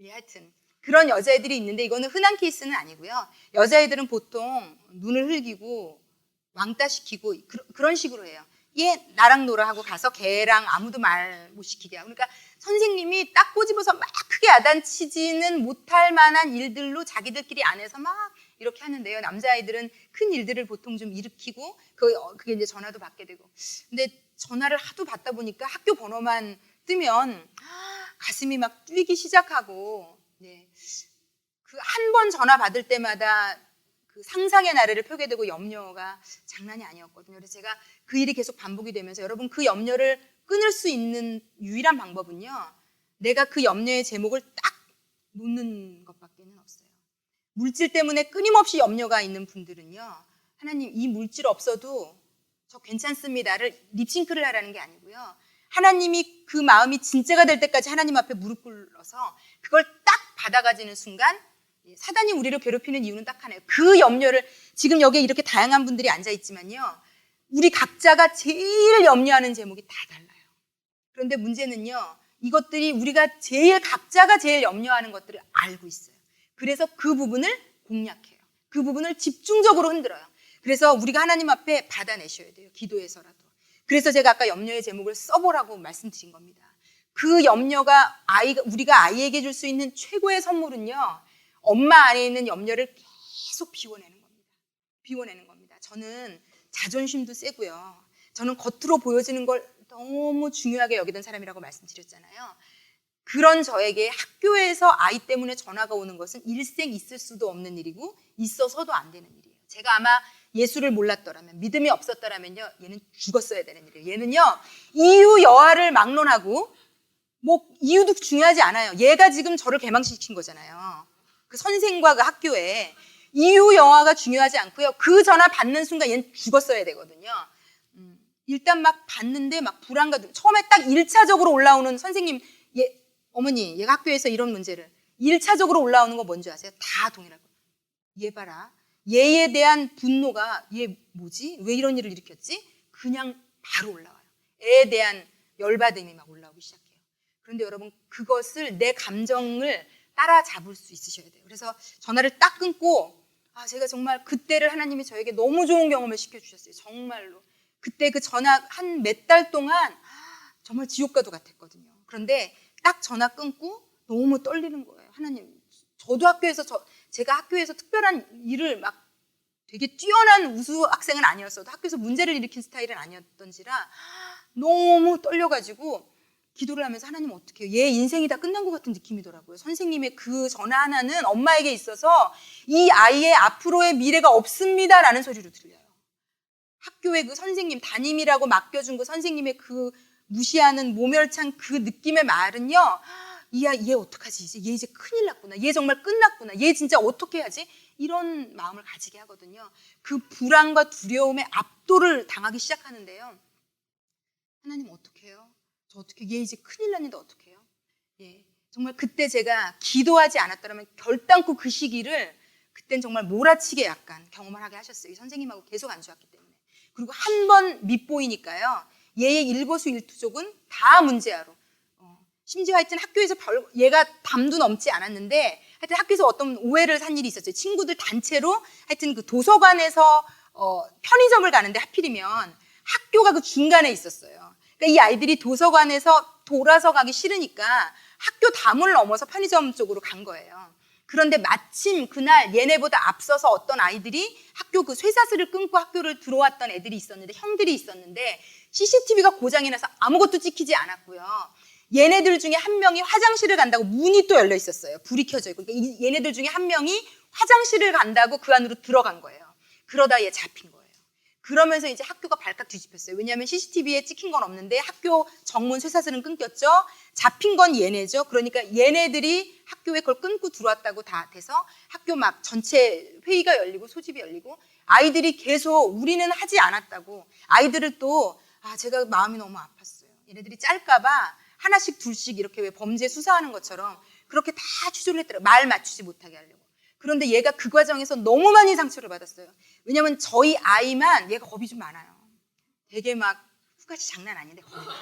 하여튼 그런 여자애들이 있는데 이거는 흔한 케이스는 아니고요. 여자애들은 보통 눈을 흘기고 왕따시키고 그런 식으로 해요. 얘 나랑 놀아 하고 가서 걔랑 아무도 말 못 시키게 하고. 그러니까 선생님이 딱 꼬집어서 막 크게 야단치지는 못할 만한 일들로 자기들끼리 안에서 막 이렇게 하는데요. 남자아이들은 큰 일들을 보통 좀 일으키고 그게 이제 전화도 받게 되고. 근데 전화를 하도 받다 보니까 학교 번호만 뜨면 가슴이 막 뛰기 시작하고, 네. 그 한 번 전화 받을 때마다 그 상상의 나래를 펴게 되고 염려가 장난이 아니었거든요. 그래서 제가 그 일이 계속 반복이 되면서 여러분 그 염려를 끊을 수 있는 유일한 방법은요. 내가 그 염려의 제목을 딱 놓는 것밖에는 없어요. 물질 때문에 끊임없이 염려가 있는 분들은요. 하나님 이 물질 없어도 저 괜찮습니다를 립싱크를 하라는 게 아니고요. 하나님이 그 마음이 진짜가 될 때까지 하나님 앞에 무릎 꿇어서 그걸 딱 받아가지는 순간 사단이 우리를 괴롭히는 이유는 딱 하나예요. 그 염려를 지금 여기에 이렇게 다양한 분들이 앉아있지만요. 우리 각자가 제일 염려하는 제목이 다 달라요. 그런데 문제는요. 이것들이 우리가 각자가 제일 염려하는 것들을 알고 있어요. 그래서 그 부분을 공략해요. 그 부분을 집중적으로 흔들어요. 그래서 우리가 하나님 앞에 받아내셔야 돼요. 기도해서라도. 그래서 제가 아까 염려의 제목을 써보라고 말씀드린 겁니다. 그 염려가 우리가 아이에게 줄 수 있는 최고의 선물은요. 엄마 안에 있는 염려를 계속 비워내는 겁니다. 비워내는 겁니다. 저는 자존심도 세고요. 저는 겉으로 보여지는 걸 너무 중요하게 여기던 사람이라고 말씀드렸잖아요. 그런 저에게 학교에서 아이 때문에 전화가 오는 것은 일생 있을 수도 없는 일이고 있어서도 안 되는 일이에요. 제가 아마 예수를 몰랐더라면, 믿음이 없었더라면요, 얘는 죽었어야 되는 일이에요. 얘는요, 이유 여하를 막론하고, 이유도 중요하지 않아요. 얘가 지금 저를 개망시킨 거잖아요. 그 선생과 그 학교에. 이유 여하가 중요하지 않고요. 그 전화 받는 순간 얘는 죽었어야 되거든요. 일단 막 받는데 막 불안감, 처음에 딱 1차적으로 올라오는 선생님, 어머니, 얘가 학교에서 이런 문제를 1차적으로 올라오는 거 뭔지 아세요? 다 동일하고. 얘 봐라. 얘에 대한 분노가 얘 뭐지? 왜 이런 일을 일으켰지? 그냥 바로 올라와요. 애에 대한 열받음이 막 올라오기 시작해요. 그런데 여러분 그것을 내 감정을 따라잡을 수 있으셔야 돼요. 그래서 전화를 딱 끊고 제가 정말 그때를 하나님이 저에게 너무 좋은 경험을 시켜주셨어요. 정말로. 그때 그 전화 한 몇 달 동안 정말 지옥과도 같았거든요. 그런데 딱 전화 끊고 너무 떨리는 거예요. 하나님, 저도 제가 학교에서 특별한 일을 막 되게 뛰어난 우수 학생은 아니었어도 학교에서 문제를 일으킨 스타일은 아니었던지라 너무 떨려가지고 기도를 하면서 하나님 어떻게 해요? 얘 인생이 다 끝난 것 같은 느낌이더라고요. 선생님의 그 전화 하나는 엄마에게 있어서 이 아이의 앞으로의 미래가 없습니다라는 소리로 들려요. 학교의 그 선생님, 담임이라고 맡겨준 그 선생님의 그 무시하는 모멸찬 그 느낌의 말은요. 얘 어떡하지? 얘 이제 큰일 났구나. 얘 정말 끝났구나. 얘 진짜 어떻게 하지? 이런 마음을 가지게 하거든요. 그 불안과 두려움에 압도를 당하기 시작하는데요. 하나님 어떻게 해요? 저 어떻게, 얘 이제 큰일 났는데 어떻게 해요? 예, 정말 그때 제가 기도하지 않았더라면 결단코 그 시기를 그땐 정말 몰아치게 약간 경험을 하게 하셨어요. 이 선생님하고 계속 안 좋았기 때문에. 그리고 한 번 밉보이니까요. 얘의 일거수일투족은 다 문제아로. 심지어 하여튼 학교에서 얘가 담도 넘지 않았는데 하여튼 학교에서 어떤 오해를 산 일이 있었어요. 친구들 단체로 하여튼 그 도서관에서 편의점을 가는데 하필이면 학교가 그 중간에 있었어요. 그러니까 이 아이들이 도서관에서 돌아서 가기 싫으니까 학교 담을 넘어서 편의점 쪽으로 간 거예요. 그런데 마침 그날 얘네보다 앞서서 어떤 아이들이 학교 그 쇠사슬을 끊고 학교를 들어왔던 애들이 있었는데, 형들이 있었는데 CCTV가 고장이 나서 아무것도 찍히지 않았고요. 얘네들 중에 한 명이 화장실을 간다고 문이 또 열려 있었어요. 불이 켜져 있고. 그러니까 얘네들 중에 한 명이 화장실을 간다고 그 안으로 들어간 거예요. 그러다 얘 잡힌 거예요. 그러면서 이제 학교가 발칵 뒤집혔어요. 왜냐하면 CCTV에 찍힌 건 없는데 학교 정문 쇠사슬은 끊겼죠. 잡힌 건 얘네죠. 그러니까 얘네들이 학교에 그걸 끊고 들어왔다고 다 돼서 학교 막 전체 회의가 열리고 소집이 열리고, 아이들이 계속 우리는 하지 않았다고, 아이들을 또 제가 마음이 너무 아팠어요. 얘네들이 짤까봐 하나씩 둘씩 이렇게 왜 범죄 수사하는 것처럼 그렇게 다 추조를 했더라고요. 말 맞추지 못하게 하려고. 그런데 얘가 그 과정에서 너무 많이 상처를 받았어요. 왜냐면 저희 아이만, 얘가 겁이 좀 많아요. 되게 막 후가지 장난 아닌데 겁이 많아요.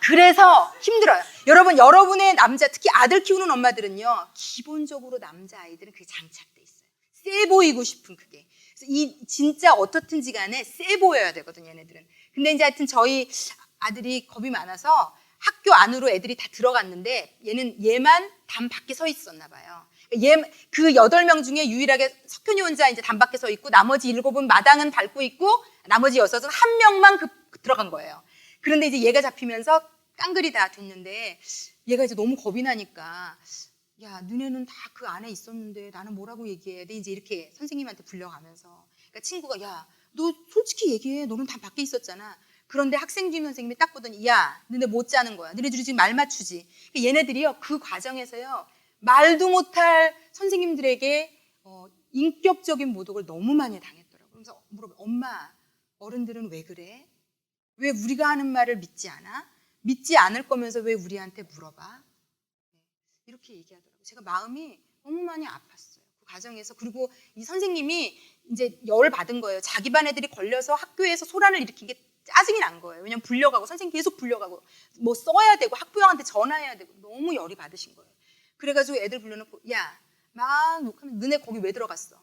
그래서 힘들어요. 여러분의 남자, 특히 아들 키우는 엄마들은요, 기본적으로 남자아이들은 그게 장착돼 있어요. 세 보이고 싶은 그게. 그래서 진짜 어떻든지 간에 세 보여야 되거든요, 얘네들은. 근데 이제 하여튼 저희 아들이 겁이 많아서 학교 안으로 애들이 다 들어갔는데 얘만 담 밖에 서 있었나 봐요. 그 8명 중에 유일하게 석현이 혼자 이제 담 밖에 서 있고, 나머지 7은 마당은 밟고 있고, 나머지 6은 한 명만 들어간 거예요. 그런데 이제 얘가 잡히면서 깡그리 다 됐는데, 얘가 이제 너무 겁이 나니까, 야, 너네는 다 그 안에 있었는데 나는 뭐라고 얘기해? 이제 이렇게 선생님한테 불려가면서, 그러니까 친구가, 야, 너 솔직히 얘기해. 너는 다 밖에 있었잖아. 그런데 학생주임 선생님이 딱 보더니, 야, 너네 못 자는 거야. 너네들이 지금 말 맞추지. 얘네들이요, 그 과정에서요, 말도 못할 선생님들에게 인격적인 모독을 너무 많이 당했더라고요. 그래서 물어봐요. 엄마, 어른들은 왜 그래? 왜 우리가 하는 말을 믿지 않아? 믿지 않을 거면서 왜 우리한테 물어봐? 이렇게 얘기하더라고요. 제가 마음이 너무 많이 아팠어요. 그 과정에서. 그리고 이 선생님이 이제 열 받은 거예요. 자기 반 애들이 걸려서 학교에서 소란을 일으킨 게 짜증이 난 거예요. 왜냐면 불려가고, 선생님 계속 불려가고, 뭐 써야 되고, 학부형한테 전화해야 되고, 너무 열이 받으신 거예요. 그래가지고 애들 불러놓고, 야, 막 욕하면 너네 거기 왜 들어갔어?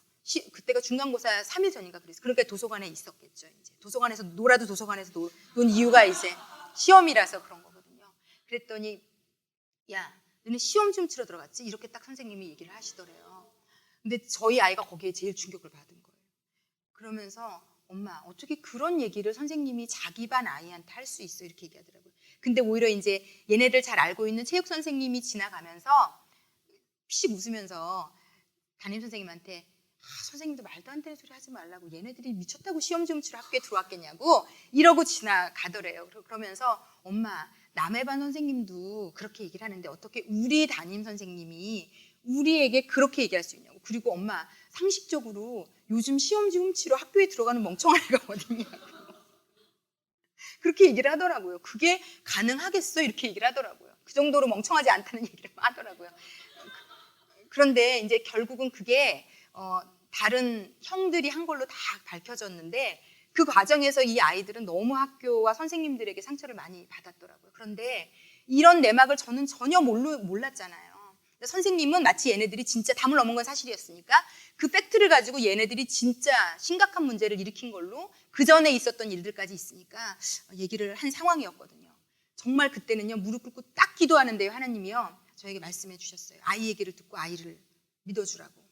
그때가 중간고사 3일 전인가 그랬어. 그러니까 도서관에 있었겠죠. 이제 도서관에서 놀아도 도서관에서 논 이유가 이제 시험이라서 그런 거거든요. 그랬더니, 야, 너네 시험 좀 치러 들어갔지? 이렇게 딱 선생님이 얘기를 하시더래요. 근데 저희 아이가 거기에 제일 충격을 받은 거예요. 그러면서, 엄마, 어떻게 그런 얘기를 선생님이 자기 반 아이한테 할 수 있어? 이렇게 얘기하더라고요. 근데 오히려 이제 얘네들 잘 알고 있는 체육 선생님이 지나가면서 피식 웃으면서 담임 선생님한테, 선생님도 말도 안 되는 소리 하지 말라고, 얘네들이 미쳤다고 시험 좀 치러 학교에 들어왔겠냐고 이러고 지나가더래요. 그러면서, 엄마, 남의 반 선생님도 그렇게 얘기를 하는데 어떻게 우리 담임 선생님이 우리에게 그렇게 얘기할 수 있냐고. 그리고 엄마, 상식적으로 요즘 시험 좀 치러 학교에 들어가는 멍청한 애가 어딨냐고. 그렇게 얘기를 하더라고요. 그게 가능하겠어? 이렇게 얘기를 하더라고요. 그 정도로 멍청하지 않다는 얘기를 하더라고요. 그런데 이제 결국은 그게 다른 형들이 한 걸로 다 밝혀졌는데, 그 과정에서 이 아이들은 너무 학교와 선생님들에게 상처를 많이 받았더라고요. 그런데 이런 내막을 저는 전혀 몰랐잖아요. 선생님은 마치 얘네들이 진짜 담을 넘은 건 사실이었으니까 그 팩트를 가지고 얘네들이 진짜 심각한 문제를 일으킨 걸로 그 전에 있었던 일들까지 있으니까 얘기를 한 상황이었거든요. 정말 그때는요, 무릎 꿇고 딱 기도하는데요, 하나님이요, 저에게 말씀해 주셨어요. 아이 얘기를 듣고 아이를 믿어주라고.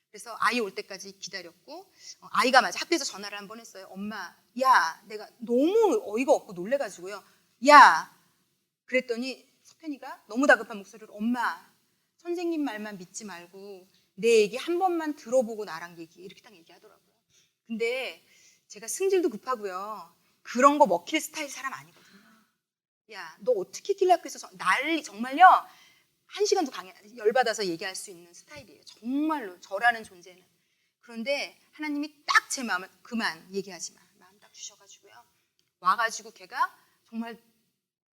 그래서 아이 올 때까지 기다렸고, 아이가 맞아 학교에서 전화를 한 번 했어요. 엄마, 야, 내가 너무 어이가 없고 놀래가지고요. 야, 그랬더니 석현이가 너무 다급한 목소리로, 엄마, 선생님 말만 믿지 말고 내 얘기 한 번만 들어보고 나랑 얘기해. 이렇게 딱 얘기하더라고요. 근데 제가 승질도 급하고요, 그런 거 먹힐 스타일 사람 아니거든요. 야, 너 어떻게 길래 학교에서 난리, 정말요, 1시간도 열받아서 얘기할 수 있는 스타일이에요. 정말로 저라는 존재는. 그런데 하나님이 딱 제 마음을, 그만 얘기하지 마, 마음 딱 주셔가지고요, 와가지고 걔가 정말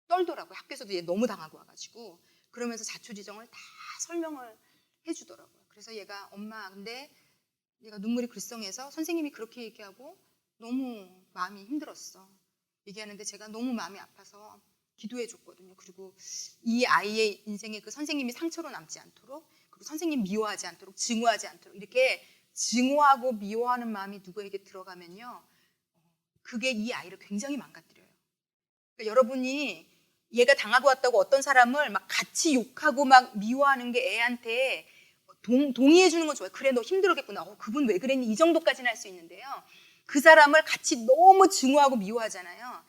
떨더라고요. 학교에서도 얘 너무 당하고 와가지고. 그러면서 자초지정을 다 설명을 해주더라고요. 그래서 얘가, 엄마, 근데 얘가 눈물이 글썽해서 선생님이 그렇게 얘기하고 너무 마음이 힘들었어. 얘기하는데 제가 너무 마음이 아파서 기도해 줬거든요. 그리고 이 아이의 인생에 그 선생님이 상처로 남지 않도록, 그리고 선생님 미워하지 않도록, 증오하지 않도록, 이렇게 증오하고 미워하는 마음이 누구에게 들어가면요, 그게 이 아이를 굉장히 망가뜨려요. 그러니까 여러분이 얘가 당하고 왔다고 어떤 사람을 막 같이 욕하고 막 미워하는 게 애한테 동의해 주는 건 좋아요. 그래, 너 힘들었겠구나. 그분 왜 그랬니? 이 정도까지는 할 수 있는데요. 그 사람을 같이 너무 증오하고 미워하잖아요.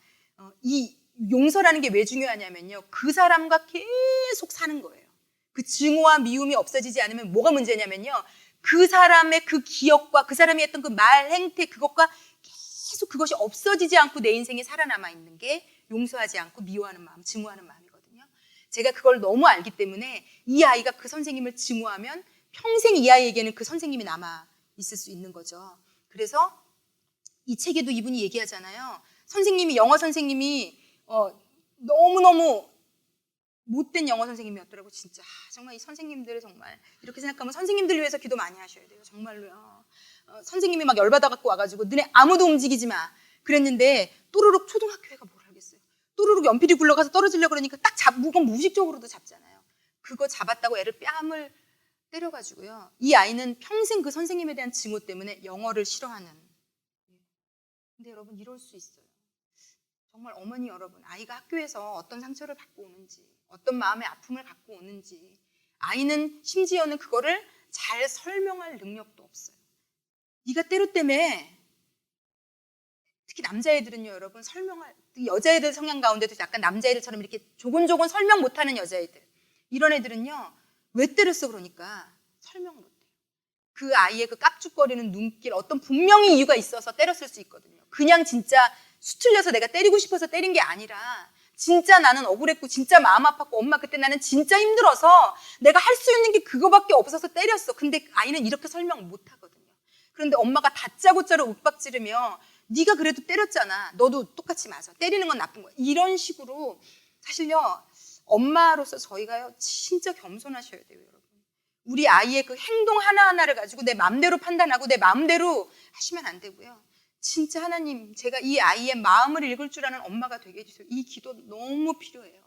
이 용서라는 게 왜 중요하냐면요. 그 사람과 계속 사는 거예요. 그 증오와 미움이 없어지지 않으면 뭐가 문제냐면요. 그 사람의 그 기억과 그 사람이 했던 그 말, 행태, 그것과 계속 그것이 없어지지 않고 내 인생에 살아남아 있는 게 용서하지 않고 미워하는 마음, 증오하는 마음이거든요. 제가 그걸 너무 알기 때문에 이 아이가 그 선생님을 증오하면 평생 이 아이에게는 그 선생님이 남아 있을 수 있는 거죠. 그래서 이 책에도 이분이 얘기하잖아요. 선생님이, 영어 선생님이 너무너무 못된 영어 선생님이었더라고. 진짜 정말 이 선생님들 정말 이렇게 생각하면 선생님들 위해서 기도 많이 하셔야 돼요. 정말로요. 선생님이 막 열받아 갖고 와가지고 너네 아무도 움직이지 마 그랬는데 또르륵, 초등학교애가 뭘 하겠어요. 또르륵 연필이 굴러가서 떨어지려고 그러니까 딱 그건 무의식적으로도 잡잖아요. 그거 잡았다고 애를 뺨을 때려가지고요. 이 아이는 평생 그 선생님에 대한 증오 때문에 영어를 싫어하는. 근데 여러분, 이럴 수 있어요. 정말 어머니 여러분, 아이가 학교에서 어떤 상처를 받고 오는지, 어떤 마음의 아픔을 갖고 오는지, 아이는 심지어는 그거를 잘 설명할 능력도 없어요. 네가 때렸다며. 특히 남자애들은요, 여러분, 여자애들 성향 가운데도 약간 남자애들처럼 이렇게 조곤조곤 설명 못하는 여자애들, 이런 애들은요, 왜 때렸어 그러니까 설명 못해요. 그 아이의 그 깝죽거리는 눈길, 어떤 분명히 이유가 있어서 때렸을 수 있거든요. 그냥 진짜 수틀려서 내가 때리고 싶어서 때린 게 아니라 진짜 나는 억울했고 진짜 마음 아팠고 엄마 그때 나는 진짜 힘들어서 내가 할 수 있는 게 그거밖에 없어서 때렸어. 근데 아이는 이렇게 설명 못 하거든요. 그런데 엄마가 다짜고짜로 윽박지르며 네가 그래도 때렸잖아. 너도 똑같이 맞아. 때리는 건 나쁜 거야. 이런 식으로 사실요, 엄마로서 저희가요 진짜 겸손하셔야 돼요, 여러분. 우리 아이의 그 행동 하나하나를 가지고 내 마음대로 판단하고 내 마음대로 하시면 안 되고요. 진짜 하나님, 제가 이 아이의 마음을 읽을 줄 아는 엄마가 되게 해주세요. 이 기도 너무 필요해요.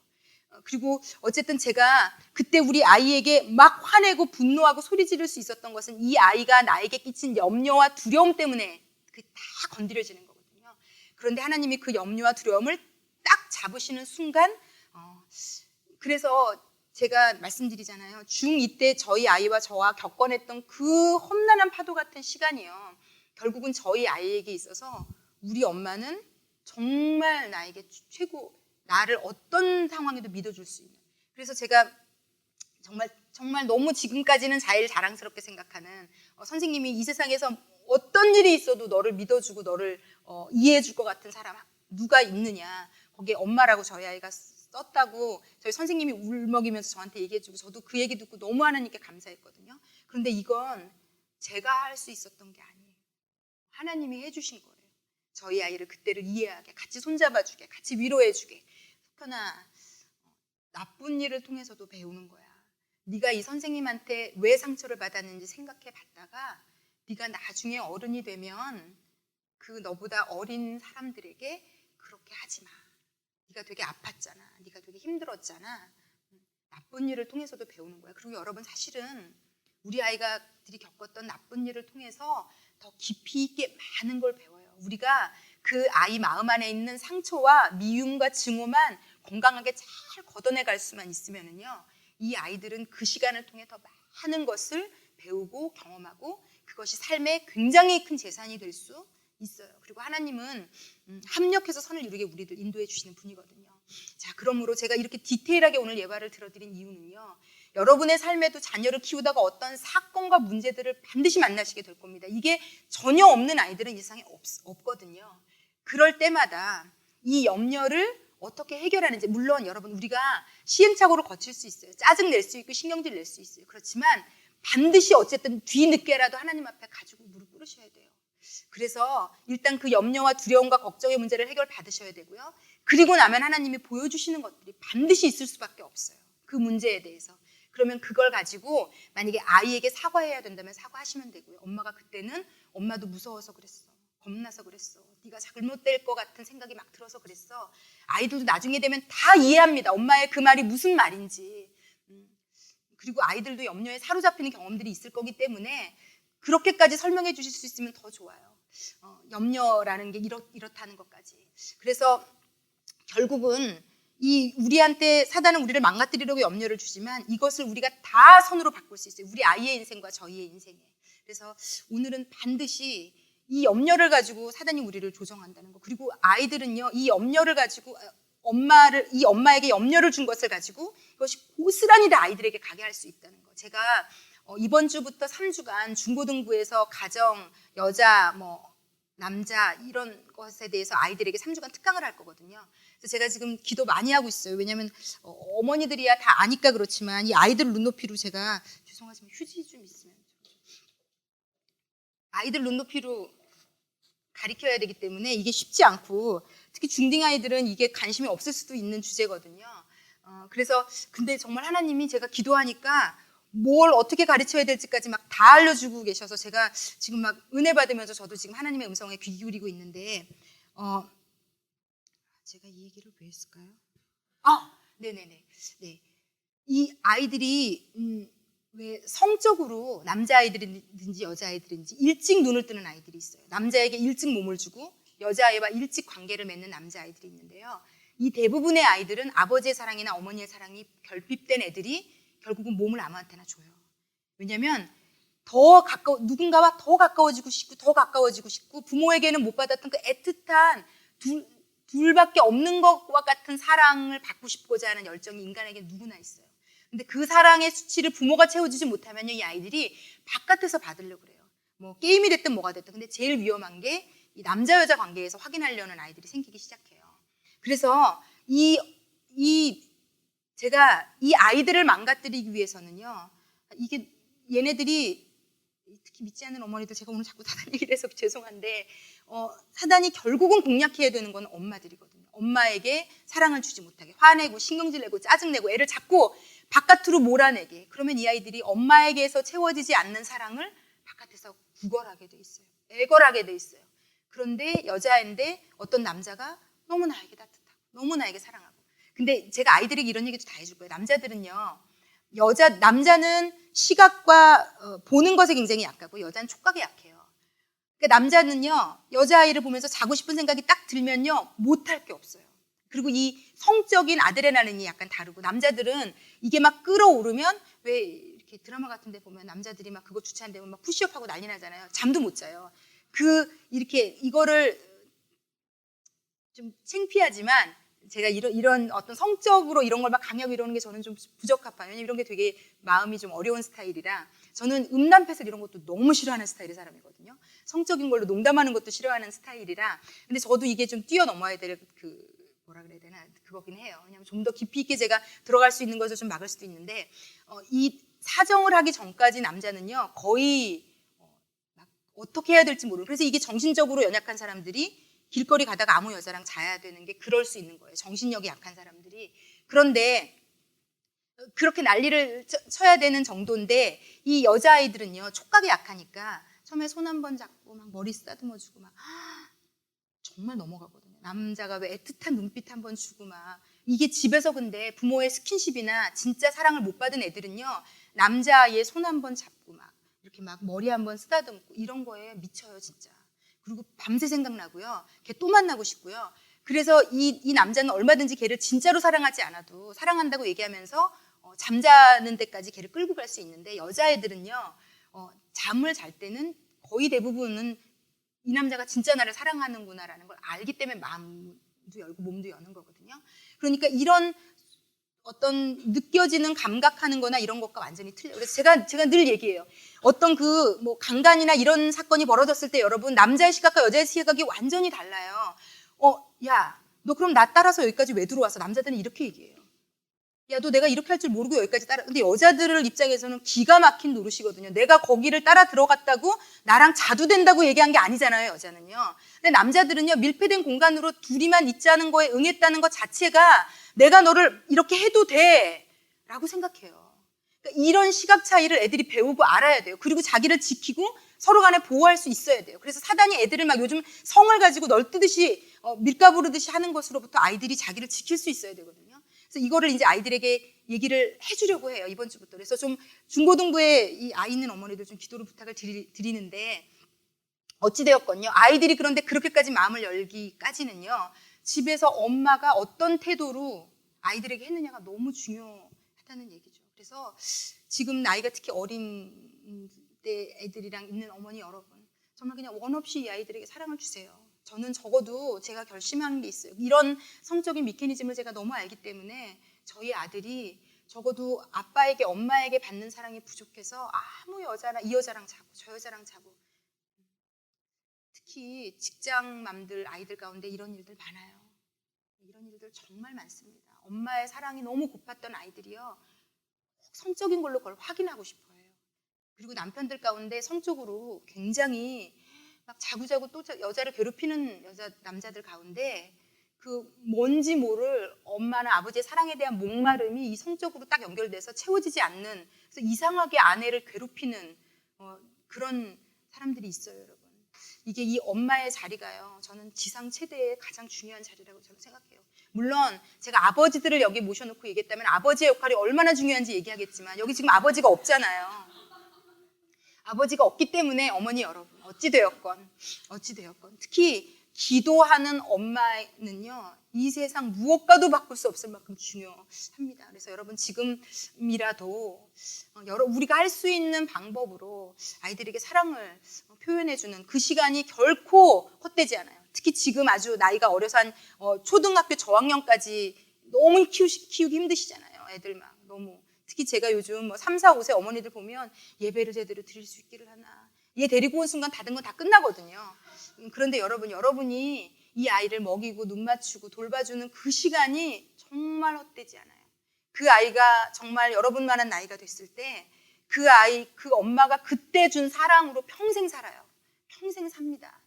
그리고 어쨌든 제가 그때 우리 아이에게 막 화내고 분노하고 소리 지를 수 있었던 것은 이 아이가 나에게 끼친 염려와 두려움 때문에 그게 다 건드려지는 거거든요. 그런데 하나님이 그 염려와 두려움을 딱 잡으시는 순간, 그래서 제가 말씀드리잖아요. 중2 때 저희 아이와 저와 겪어냈던 그 험난한 파도 같은 시간이요, 결국은 저희 아이에게 있어서 우리 엄마는 정말 나에게 최고, 나를 어떤 상황에도 믿어줄 수 있는. 그래서 제가 정말 너무 지금까지는 제일 자랑스럽게 생각하는, 선생님이 이 세상에서 어떤 일이 있어도 너를 믿어주고 너를 이해해줄 것 같은 사람 누가 있느냐, 거기에 엄마라고 저희 아이가 썼다고 저희 선생님이 울먹이면서 저한테 얘기해주고, 저도 그 얘기 듣고 너무 하나님께 감사했거든요. 그런데 이건 제가 할 수 있었던 게 아니에요. 하나님이 해주신 거예요. 저희 아이를 그때를 이해하게, 같이 손잡아주게, 같이 위로해주게. 석현아, 나쁜 일을 통해서도 배우는 거야. 네가 이 선생님한테 왜 상처를 받았는지 생각해 봤다가 네가 나중에 어른이 되면 그 너보다 어린 사람들에게 그렇게 하지 마. 네가 되게 아팠잖아. 네가 되게 힘들었잖아. 나쁜 일을 통해서도 배우는 거야. 그리고 여러분, 사실은 우리 아이들이 겪었던 나쁜 일을 통해서 더 깊이 있게 많은 걸 배워요. 우리가 그 아이 마음 안에 있는 상처와 미움과 증오만 건강하게 잘 걷어내갈 수만 있으면은요, 이 아이들은 그 시간을 통해 더 많은 것을 배우고 경험하고 그것이 삶에 굉장히 큰 재산이 될 수 있어요. 그리고 하나님은 합력해서 선을 이루게 우리들 인도해 주시는 분이거든요. 자, 그러므로 제가 이렇게 디테일하게 오늘 예화를 들어드린 이유는요, 여러분의 삶에도 자녀를 키우다가 어떤 사건과 문제들을 반드시 만나시게 될 겁니다. 이게 전혀 없는 아이들은 이 세상에 없거든요. 그럴 때마다 이 염려를 어떻게 해결하는지, 물론 여러분, 우리가 시행착오를 거칠 수 있어요. 짜증 낼 수 있고 신경질 낼 수 있어요. 그렇지만 반드시 어쨌든 뒤늦게라도 하나님 앞에 가지고 무릎 꿇으셔야 돼요. 그래서 일단 그 염려와 두려움과 걱정의 문제를 해결 받으셔야 되고요. 그리고 나면 하나님이 보여주시는 것들이 반드시 있을 수밖에 없어요. 그 문제에 대해서. 그러면 그걸 가지고 만약에 아이에게 사과해야 된다면 사과하시면 되고요. 엄마가 그때는 엄마도 무서워서 그랬어. 겁나서 그랬어. 네가 잘못될 것 같은 생각이 막 들어서 그랬어. 아이들도 나중에 되면 다 이해합니다. 엄마의 그 말이 무슨 말인지. 그리고 아이들도 염려에 사로잡히는 경험들이 있을 거기 때문에 그렇게까지 설명해 주실 수 있으면 더 좋아요. 염려라는 게 이렇다는 것까지. 그래서 결국은 이 우리한테 사단은 우리를 망가뜨리려고 염려를 주지만 이것을 우리가 다 손으로 바꿀 수 있어요. 우리 아이의 인생과 저희의 인생에. 그래서 오늘은 반드시 이 염려를 가지고 사단이 우리를 조정한다는 거. 그리고 아이들은요, 이 염려를 가지고 이 엄마에게 염려를 준 것을 가지고 이것이 고스란히 다 아이들에게 가게 할 수 있다는 거. 제가 이번 주부터 3주간 중고등부에서 가정, 여자, 남자 이런 것에 대해서 아이들에게 3주간 특강을 할 거거든요. 그래서 제가 지금 기도 많이 하고 있어요. 왜냐하면 어머니들이야 다 아니까 그렇지만 이 아이들 눈높이로 제가 죄송하지만 휴지 좀 있으면 아이들 눈높이로 가르쳐야 되기 때문에 이게 쉽지 않고 특히 중딩 아이들은 이게 관심이 없을 수도 있는 주제거든요. 그래서 근데 정말 하나님이 제가 기도하니까 뭘 어떻게 가르쳐야 될지까지 막 다 알려주고 계셔서 제가 지금 막 은혜 받으면서 저도 지금 하나님의 음성에 귀 기울이고 있는데 제가 이 얘기를 왜 했을까요? 네네네. 네. 이 아이들이 왜 성적으로 남자아이들인지 여자아이들인지 일찍 눈을 뜨는 아이들이 있어요. 남자에게 일찍 몸을 주고 여자아이와 일찍 관계를 맺는 남자아이들이 있는데요. 이 대부분의 아이들은 아버지의 사랑이나 어머니의 사랑이 결핍된 애들이 결국은 몸을 아무한테나 줘요. 왜냐하면 누군가와 더 가까워지고 싶고 부모에게는 못 받았던 그 애틋한 둘밖에 없는 것과 같은 사랑을 받고 싶고자 하는 열정이 인간에게 누구나 있어요. 근데 그 사랑의 수치를 부모가 채워주지 못하면 이 아이들이 바깥에서 받으려고 그래요. 게임이 됐든 뭐가 됐든. 근데 제일 위험한 게 이 남자 여자 관계에서 확인하려는 아이들이 생기기 시작해요. 그래서 제가 이 아이들을 망가뜨리기 위해서는요. 이게 얘네들이 특히 믿지 않는 어머니들 제가 오늘 자꾸 사단 얘기를 해서 죄송한데 사단이 결국은 공략해야 되는 건 엄마들이거든요. 엄마에게 사랑을 주지 못하게 화내고 신경질 내고 짜증내고 애를 자꾸 바깥으로 몰아내게. 그러면 이 아이들이 엄마에게서 채워지지 않는 사랑을 바깥에서 구걸하게 돼 있어요. 애걸하게 돼 있어요. 그런데 여자인데 어떤 남자가 너무 나에게 따뜻하고 너무 나에게 사랑하고. 근데 제가 아이들에게 이런 얘기도 다 해줄 거예요. 남자들은요. 남자는 시각과 보는 것에 굉장히 약하고 여자는 촉각에 약해요. 그러니까 남자는요. 여자아이를 보면서 자고 싶은 생각이 딱 들면요. 못할 게 없어요. 그리고 이 성적인 아드레날린이 약간 다르고 남자들은 이게 막 끌어오르면 왜 이렇게 드라마 같은 데 보면 남자들이 막 그거 주차한 데면 막 푸시업하고 난리 나잖아요. 잠도 못 자요. 이렇게 이거를 좀 창피하지만 제가 이런 어떤 성적으로 이런 걸 막 강요하고 이러는 게 저는 좀 부적합해요. 왜냐면 이런 게 되게 마음이 좀 어려운 스타일이라 저는 음란패설 이런 것도 너무 싫어하는 스타일의 사람이거든요. 성적인 걸로 농담하는 것도 싫어하는 스타일이라 근데 저도 이게 좀 뛰어넘어야 될 뭐라 그래야 되나 그거긴 해요. 왜냐하면 좀 더 깊이 있게 제가 들어갈 수 있는 것을 좀 막을 수도 있는데 이 사정을 하기 전까지 남자는요 거의 막 어떻게 해야 될지 모르는 그래서 이게 정신적으로 연약한 사람들이 길거리 가다가 아무 여자랑 자야 되는 게 그럴 수 있는 거예요. 정신력이 약한 사람들이. 그런데 그렇게 난리를 쳐야 되는 정도인데 이 여자아이들은요 촉각이 약하니까 처음에 손 한 번 잡고 막 머리 쓰다듬어주고 막 정말 넘어가거든요. 남자가 왜 애틋한 눈빛 한 번 주고 막 이게 집에서 근데 부모의 스킨십이나 진짜 사랑을 못 받은 애들은요 남자아이의 손 한 번 잡고 막 이렇게 막 머리 한 번 쓰다듬고 이런 거에 미쳐요 진짜. 그리고 밤새 생각나고요. 걔 또 만나고 싶고요. 그래서 이 남자는 얼마든지 걔를 진짜로 사랑하지 않아도 사랑한다고 얘기하면서 잠자는 데까지 걔를 끌고 갈 수 있는데 여자애들은요. 잠을 잘 때는 거의 대부분은 이 남자가 진짜 나를 사랑하는구나라는 걸 알기 때문에 마음도 열고 몸도 여는 거거든요. 그러니까 이런 어떤 느껴지는 감각하는 거나 이런 것과 완전히 틀려요. 그래서 제가 늘 얘기해요. 어떤 강간이나 이런 사건이 벌어졌을 때 여러분 남자의 시각과 여자의 시각이 완전히 달라요. 야, 너 그럼 나 따라서 여기까지 왜 들어왔어? 남자들은 이렇게 얘기해요. 야, 너 내가 이렇게 할 줄 모르고 여기까지 근데 여자들 입장에서는 기가 막힌 노릇이거든요. 내가 거기를 따라 들어갔다고 나랑 자두된다고 얘기한 게 아니잖아요, 여자는요. 근데 남자들은요, 밀폐된 공간으로 둘이만 있자는 거에 응했다는 것 자체가 내가 너를 이렇게 해도 돼 라고 생각해요. 그러니까 이런 시각 차이를 애들이 배우고 알아야 돼요. 그리고 자기를 지키고 서로 간에 보호할 수 있어야 돼요. 그래서 사단이 애들을 막 요즘 성을 가지고 널뛰듯이 밀가부르듯이 하는 것으로부터 아이들이 자기를 지킬 수 있어야 되거든요. 그래서 이거를 이제 아이들에게 얘기를 해주려고 해요, 이번 주부터. 그래서 좀 중고등부에 이 아이 있는 어머니들 좀 기도를 부탁을 드리는데 어찌되었건요. 아이들이 그런데 그렇게까지 마음을 열기까지는요. 집에서 엄마가 어떤 태도로 아이들에게 했느냐가 너무 중요하다는 얘기죠. 그래서 지금 나이가 특히 어린 때 애들이랑 있는 어머니 여러분, 정말 그냥 원 없이 이 아이들에게 사랑을 주세요. 저는 적어도 제가 결심한 게 있어요. 이런 성적인 메커니즘을 제가 너무 알기 때문에 저희 아들이 적어도 아빠에게, 엄마에게 받는 사랑이 부족해서 아무 여자나 이 여자랑 자고 저 여자랑 자고, 특히 직장맘들 아이들 가운데 이런 일들 많아요. 이런 일들 정말 많습니다. 엄마의 사랑이 너무 고팠던 아이들이요, 성적인 걸로 그걸 확인하고 싶어 해요. 그리고 남편들 가운데 성적으로 굉장히 막 자구자구 또 여자를 괴롭히는 남자들 가운데 그 뭔지 모를 엄마나 아버지의 사랑에 대한 목마름이 이 성적으로 딱 연결돼서 채워지지 않는, 그래서 이상하게 아내를 괴롭히는 그런 사람들이 있어요, 여러분. 이게 이 엄마의 자리가요, 저는 지상 최대의 가장 중요한 자리라고 저는 생각해요. 물론 제가 아버지들을 여기 모셔놓고 얘기했다면 아버지의 역할이 얼마나 중요한지 얘기하겠지만, 여기 지금 아버지가 없잖아요. 아버지가 없기 때문에 어머니 여러분, 어찌되었건 특히 기도하는 엄마는요, 이 세상 무엇과도 바꿀 수 없을 만큼 중요합니다. 그래서 여러분, 지금이라도 우리가 할 수 있는 방법으로 아이들에게 사랑을 표현해주는 그 시간이 결코 헛되지 않아요. 특히 지금 아주 나이가 어려서 한 초등학교 저학년까지 너무 키우기 힘드시잖아요. 애들 막 너무. 특히 제가 요즘 3, 4, 5세 어머니들 보면 예배를 제대로 드릴 수 있기를 하나. 얘 데리고 온 순간 다른 건 다 끝나거든요. 그런데 여러분이 이 아이를 먹이고 눈 맞추고 돌봐주는 그 시간이 정말 헛되지 않아요. 그 아이가 정말 여러분만한 나이가 됐을 때 그 아이, 그 엄마가 그때 준 사랑으로 평생 살아요. 평생 삽니다.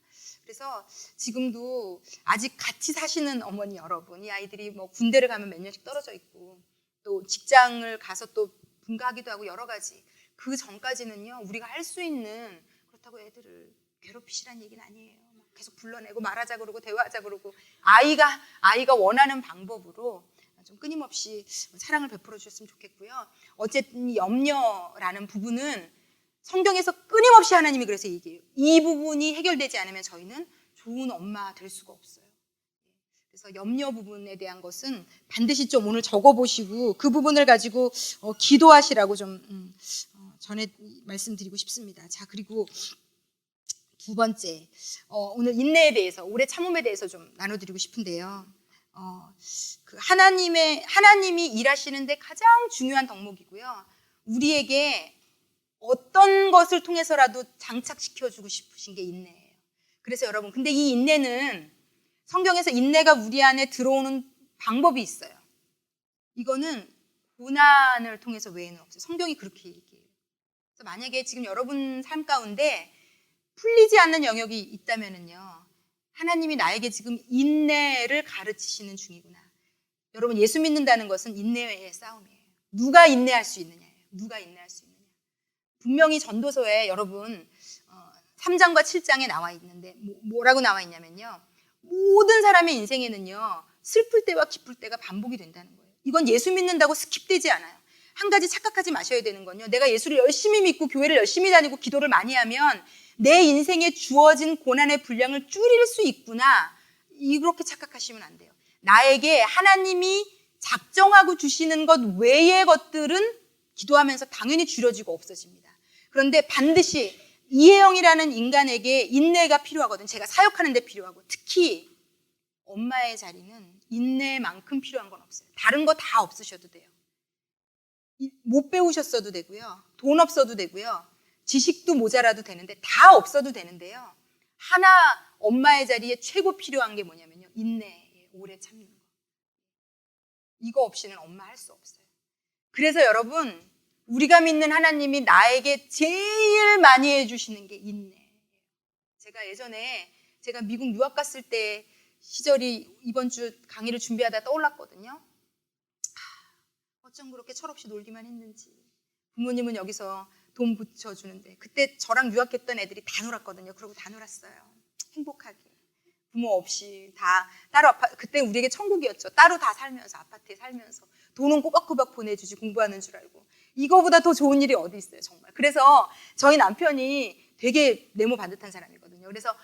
그래서 지금도 아직 같이 사시는 어머니 여러분, 이 아이들이 뭐 군대를 가면 몇 년씩 떨어져 있고 또 직장을 가서 또 분가하기도 하고 여러 가지, 그 전까지는요, 우리가 할 수 있는, 그렇다고 애들을 괴롭히시란 얘기는 아니에요. 계속 불러내고 말하자 그러고 대화하자 그러고 아이가 원하는 방법으로 좀 끊임없이 사랑을 베풀어 주셨으면 좋겠고요. 어쨌든 염려라는 부분은 성경에서 끊임없이 하나님이 그래서 얘기해요. 이 부분이 해결되지 않으면 저희는 좋은 엄마 될 수가 없어요. 그래서 염려 부분에 대한 것은 반드시 좀 오늘 적어보시고 그 부분을 가지고 기도하시라고 좀 전에 말씀드리고 싶습니다. 자, 그리고 두 번째, 오늘 인내에 대해서, 오래 참음에 대해서 좀 나눠드리고 싶은데요. 그 하나님이 일하시는데 가장 중요한 덕목이고요. 우리에게 어떤 것을 통해서라도 장착시켜주고 싶으신 게 인내예요. 그래서 여러분, 근데 이 인내는 성경에서 인내가 우리 안에 들어오는 방법이 있어요. 이거는 고난을 통해서 외에는 없어요. 성경이 그렇게 얘기해요. 그래서 만약에 지금 여러분 삶 가운데 풀리지 않는 영역이 있다면은요, 하나님이 나에게 지금 인내를 가르치시는 중이구나. 여러분, 예수 믿는다는 것은 인내의 싸움이에요. 누가 인내할 수 있느냐예요. 누가 인내할 수 있느냐. 분명히 전도서에 여러분 3장과 7장에 나와 있는데 뭐라고 나와 있냐면요, 모든 사람의 인생에는요, 슬플 때와 기쁠 때가 반복이 된다는 거예요. 이건 예수 믿는다고 스킵되지 않아요. 한 가지 착각하지 마셔야 되는 건요, 내가 예수를 열심히 믿고 교회를 열심히 다니고 기도를 많이 하면 내 인생에 주어진 고난의 분량을 줄일 수 있구나, 이렇게 착각하시면 안 돼요. 나에게 하나님이 작정하고 주시는 것 외의 것들은 기도하면서 당연히 줄여지고 없어집니다. 그런데 반드시 이혜영이라는 인간에게 인내가 필요하거든요. 제가 사역하는 데 필요하고, 특히 엄마의 자리는 인내만큼 필요한 건 없어요. 다른 거 다 없으셔도 돼요. 못 배우셨어도 되고요, 돈 없어도 되고요, 지식도 모자라도 되는데, 다 없어도 되는데요, 하나 엄마의 자리에 최고 필요한 게 뭐냐면요, 인내에 오래 참는 거. 이거 없이는 엄마 할 수 없어요. 그래서 여러분, 우리가 믿는 하나님이 나에게 제일 많이 해주시는 게 인내예요. 제가 예전에 제가 미국 유학 갔을 때 시절이 이번 주 강의를 준비하다 떠올랐거든요. 어쩜 그렇게 철없이 놀기만 했는지. 부모님은 여기서 돈 붙여주는데, 그때 저랑 유학했던 애들이 다 놀았거든요. 그러고 다 놀았어요. 행복하게. 부모 없이 다 따로 그때 우리에게 천국이었죠. 따로 다 살면서, 아파트에 살면서 돈은 꼬박꼬박 보내주지, 공부하는 줄 알고. 이거보다 더 좋은 일이 어디 있어요, 정말. 그래서 저희 남편이 되게 내모 반듯한 사람이거든요. 그래서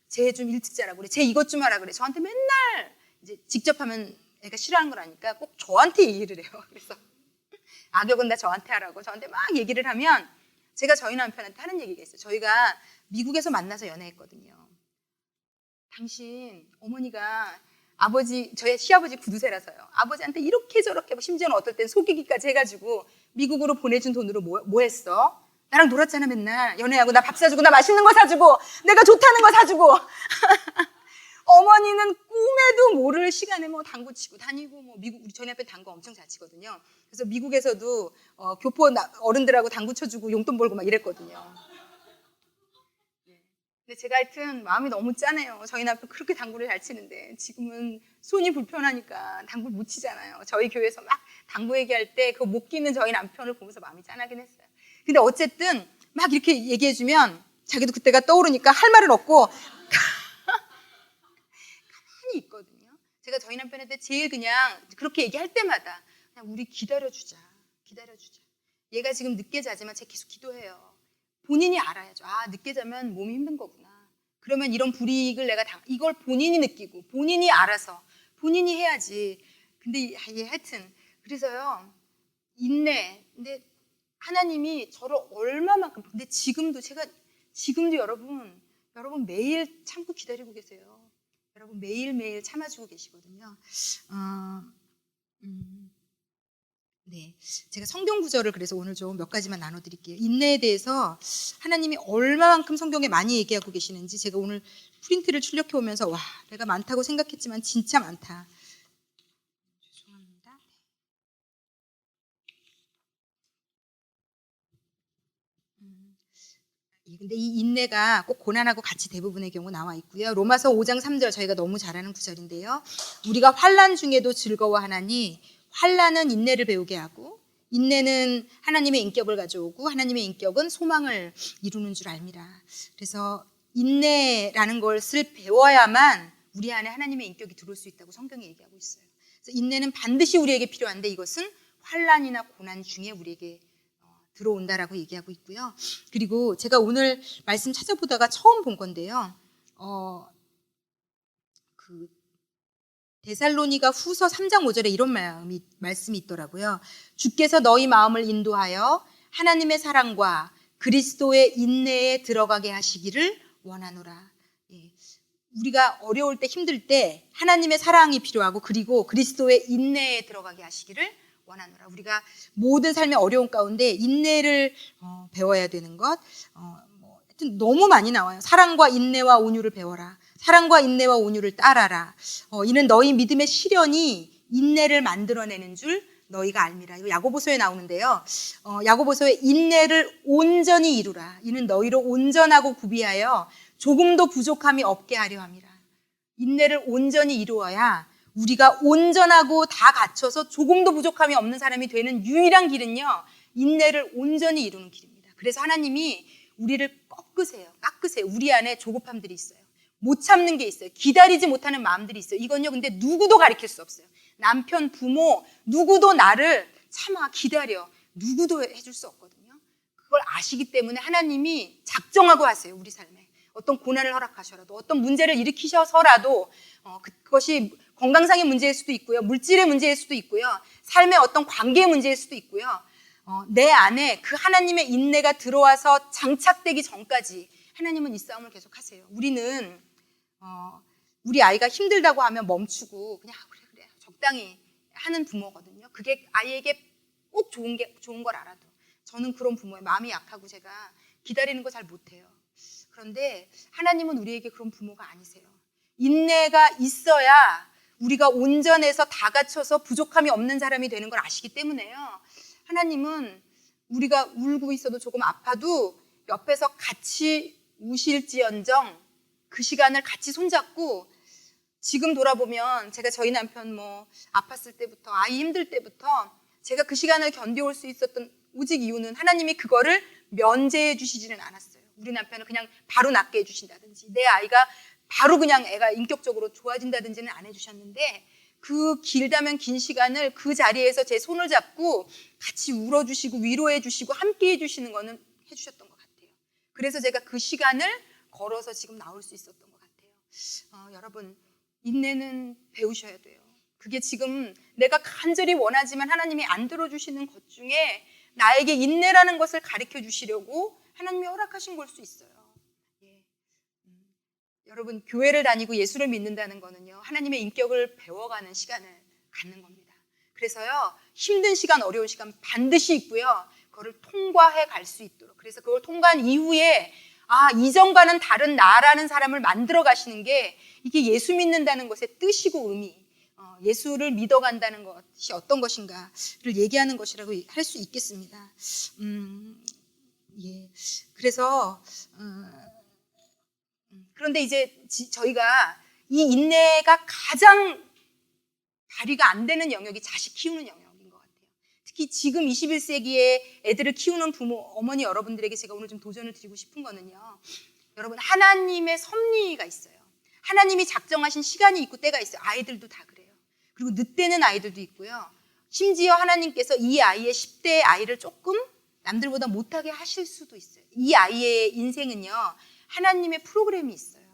쟤 좀 일찍 자라고 그래, 쟤 이것 좀 하라 그래. 저한테 맨날 이제 직접 하면 애가 싫어하는 걸 아니까 꼭 저한테 얘기를 해요. 그래서 악역은 다 저한테 하라고 저한테 막 얘기를 하면 제가 저희 남편한테 하는 얘기가 있어요. 저희가 미국에서 만나서 연애했거든요. 당신 어머니가 저희 시아버지 구두쇠라서요. 아버지한테 이렇게 저렇게 심지어는 어떨 땐 속이기까지 해가지고 미국으로 보내준 돈으로 뭐 했어? 나랑 놀았잖아 맨날. 연애하고 나 밥 사주고 나 맛있는 거 사주고 내가 좋다는 거 사주고 어머니는 꿈에도 모를 시간에 뭐 당구 치고 다니고 뭐 미국 우리 저희 남편 당구 엄청 잘 치거든요. 그래서 미국에서도 교포 어른들하고 당구 쳐주고 용돈 벌고 막 이랬거든요. 근데 제가 하여튼 마음이 너무 짠해요. 저희 남편 그렇게 당구를 잘 치는데 지금은 손이 불편하니까 당구를 못 치잖아요. 저희 교회에서 막 당구 얘기할 때 그거 못 끼는 저희 남편을 보면서 마음이 짠하긴 했어요. 근데 어쨌든 막 이렇게 얘기해주면 자기도 그때가 떠오르니까 할 말은 없고 가만히 있거든요. 제가 저희 남편한테 제일 그냥 그렇게 얘기할 때마다 그냥 우리 기다려주자. 얘가 지금 늦게 자지만 쟤 계속 기도해요. 본인이 알아야죠. 늦게 자면 몸이 힘든 거구나. 그러면 이런 불이익을 내가 이걸 본인이 느끼고 본인이 알아서 본인이 해야지. 근데 하여튼 그래서요. 인내. 근데 하나님이 저를 얼마만큼 근데 지금도 여러분 매일 참고 기다리고 계세요. 여러분 매일매일 참아주고 계시거든요. 네, 제가 성경 구절을 그래서 오늘 좀 몇 가지만 나눠드릴게요. 인내에 대해서 하나님이 얼마만큼 성경에 많이 얘기하고 계시는지 제가 오늘 프린트를 출력해 오면서 와, 내가 많다고 생각했지만 진짜 많다. 죄송합니다. 근데 이 인내가 꼭 고난하고 같이 대부분의 경우 나와 있고요. 로마서 5장 3절 저희가 너무 잘 아는 구절인데요. 우리가 환난 중에도 즐거워하나니 환난은 인내를 배우게 하고 인내는 하나님의 인격을 가져오고 하나님의 인격은 소망을 이루는 줄 알미라. 그래서 인내라는 것을 배워야만 우리 안에 하나님의 인격이 들어올 수 있다고 성경이 얘기하고 있어요. 그래서 인내는 반드시 우리에게 필요한데 이것은 환난이나 고난 중에 우리에게 들어온다라고 얘기하고 있고요. 그리고 제가 오늘 말씀 찾아보다가 처음 본 건데요. 데살로니가 후서 3장 5절에 이런 말씀이 있더라고요. 주께서 너희 마음을 인도하여 하나님의 사랑과 그리스도의 인내에 들어가게 하시기를 원하노라. 우리가 어려울 때 힘들 때 하나님의 사랑이 필요하고 그리고 그리스도의 인내에 들어가게 하시기를 원하노라. 우리가 모든 삶의 어려움 가운데 인내를 배워야 되는 것 하여튼 너무 많이 나와요. 사랑과 인내와 온유를 배워라. 사랑과 인내와 온유를 따라라. 이는 너희 믿음의 시련이 인내를 만들어내는 줄 너희가 알미라. 이거 야고보서에 나오는데요. 야고보서에 인내를 온전히 이루라. 이는 너희로 온전하고 구비하여 조금도 부족함이 없게 하려 함이라. 인내를 온전히 이루어야 우리가 온전하고 다 갖춰서 조금도 부족함이 없는 사람이 되는 유일한 길은요. 인내를 온전히 이루는 길입니다. 그래서 하나님이 우리를 깎으세요. 우리 안에 조급함들이 있어요. 못 참는 게 있어요. 기다리지 못하는 마음들이 있어요. 이건요, 근데 누구도 가르칠 수 없어요. 남편, 부모, 누구도 나를 참아, 기다려. 누구도 해줄 수 없거든요. 그걸 아시기 때문에 하나님이 작정하고 하세요. 우리 삶에. 어떤 고난을 허락하셔라도, 어떤 문제를 일으키셔서라도 그것이 건강상의 문제일 수도 있고요. 물질의 문제일 수도 있고요. 삶의 어떤 관계의 문제일 수도 있고요. 내 안에 그 하나님의 인내가 들어와서 장착되기 전까지 하나님은 이 싸움을 계속 하세요. 우리는 우리 아이가 힘들다고 하면 멈추고 그냥 그래 적당히 하는 부모거든요. 그게 아이에게 꼭 좋은 걸 알아도 저는 그런 부모예요. 마음이 약하고 제가 기다리는 거 잘 못해요. 그런데 하나님은 우리에게 그런 부모가 아니세요. 인내가 있어야 우리가 온전해서 다 갖춰서 부족함이 없는 사람이 되는 걸 아시기 때문에요. 하나님은 우리가 울고 있어도 조금 아파도 옆에서 같이 우실지언정 그 시간을 같이 손잡고 지금 돌아보면 제가 저희 남편 아팠을 때부터 아이 힘들 때부터 제가 그 시간을 견뎌올 수 있었던 오직 이유는 하나님이 그거를 면제해 주시지는 않았어요. 우리 남편은 그냥 바로 낫게 해주신다든지 내 아이가 바로 그냥 애가 인격적으로 좋아진다든지는 안 해주셨는데 그 길다면 긴 시간을 그 자리에서 제 손을 잡고 같이 울어주시고 위로해 주시고 함께 해주시는 거는 해주셨던 것 같아요. 그래서 제가 그 시간을 걸어서 지금 나올 수 있었던 것 같아요. 여러분 인내는 배우셔야 돼요. 그게 지금 내가 간절히 원하지만 하나님이 안 들어주시는 것 중에 나에게 인내라는 것을 가르쳐 주시려고 하나님이 허락하신 걸 수 있어요. 예. 여러분, 교회를 다니고 예수를 믿는다는 거는요, 하나님의 인격을 배워가는 시간을 갖는 겁니다. 그래서요, 힘든 시간, 어려운 시간 반드시 있고요, 그거를 통과해 갈 수 있도록, 그래서 그걸 통과한 이후에 이전과는 다른 나라는 사람을 만들어 가시는 게 이게 예수 믿는다는 것의 뜻이고 의미, 예수를 믿어간다는 것이 어떤 것인가를 얘기하는 것이라고 할 수 있겠습니다. 예. 그래서 그런데 이제 저희가 이 인내가 가장 발휘가 안 되는 영역이 자식 키우는 영역인 것 같아요. 특히 지금 21세기에 애들을 키우는 부모, 어머니 여러분들에게 제가 오늘 좀 도전을 드리고 싶은 거는요, 여러분, 하나님의 섭리가 있어요. 하나님이 작정하신 시간이 있고 때가 있어요. 아이들도 다 그래요. 그리고 늦되는 아이들도 있고요. 심지어 하나님께서 이 아이의 10대의 아이를 조금 남들보다 못하게 하실 수도 있어요. 이 아이의 인생은요, 하나님의 프로그램이 있어요.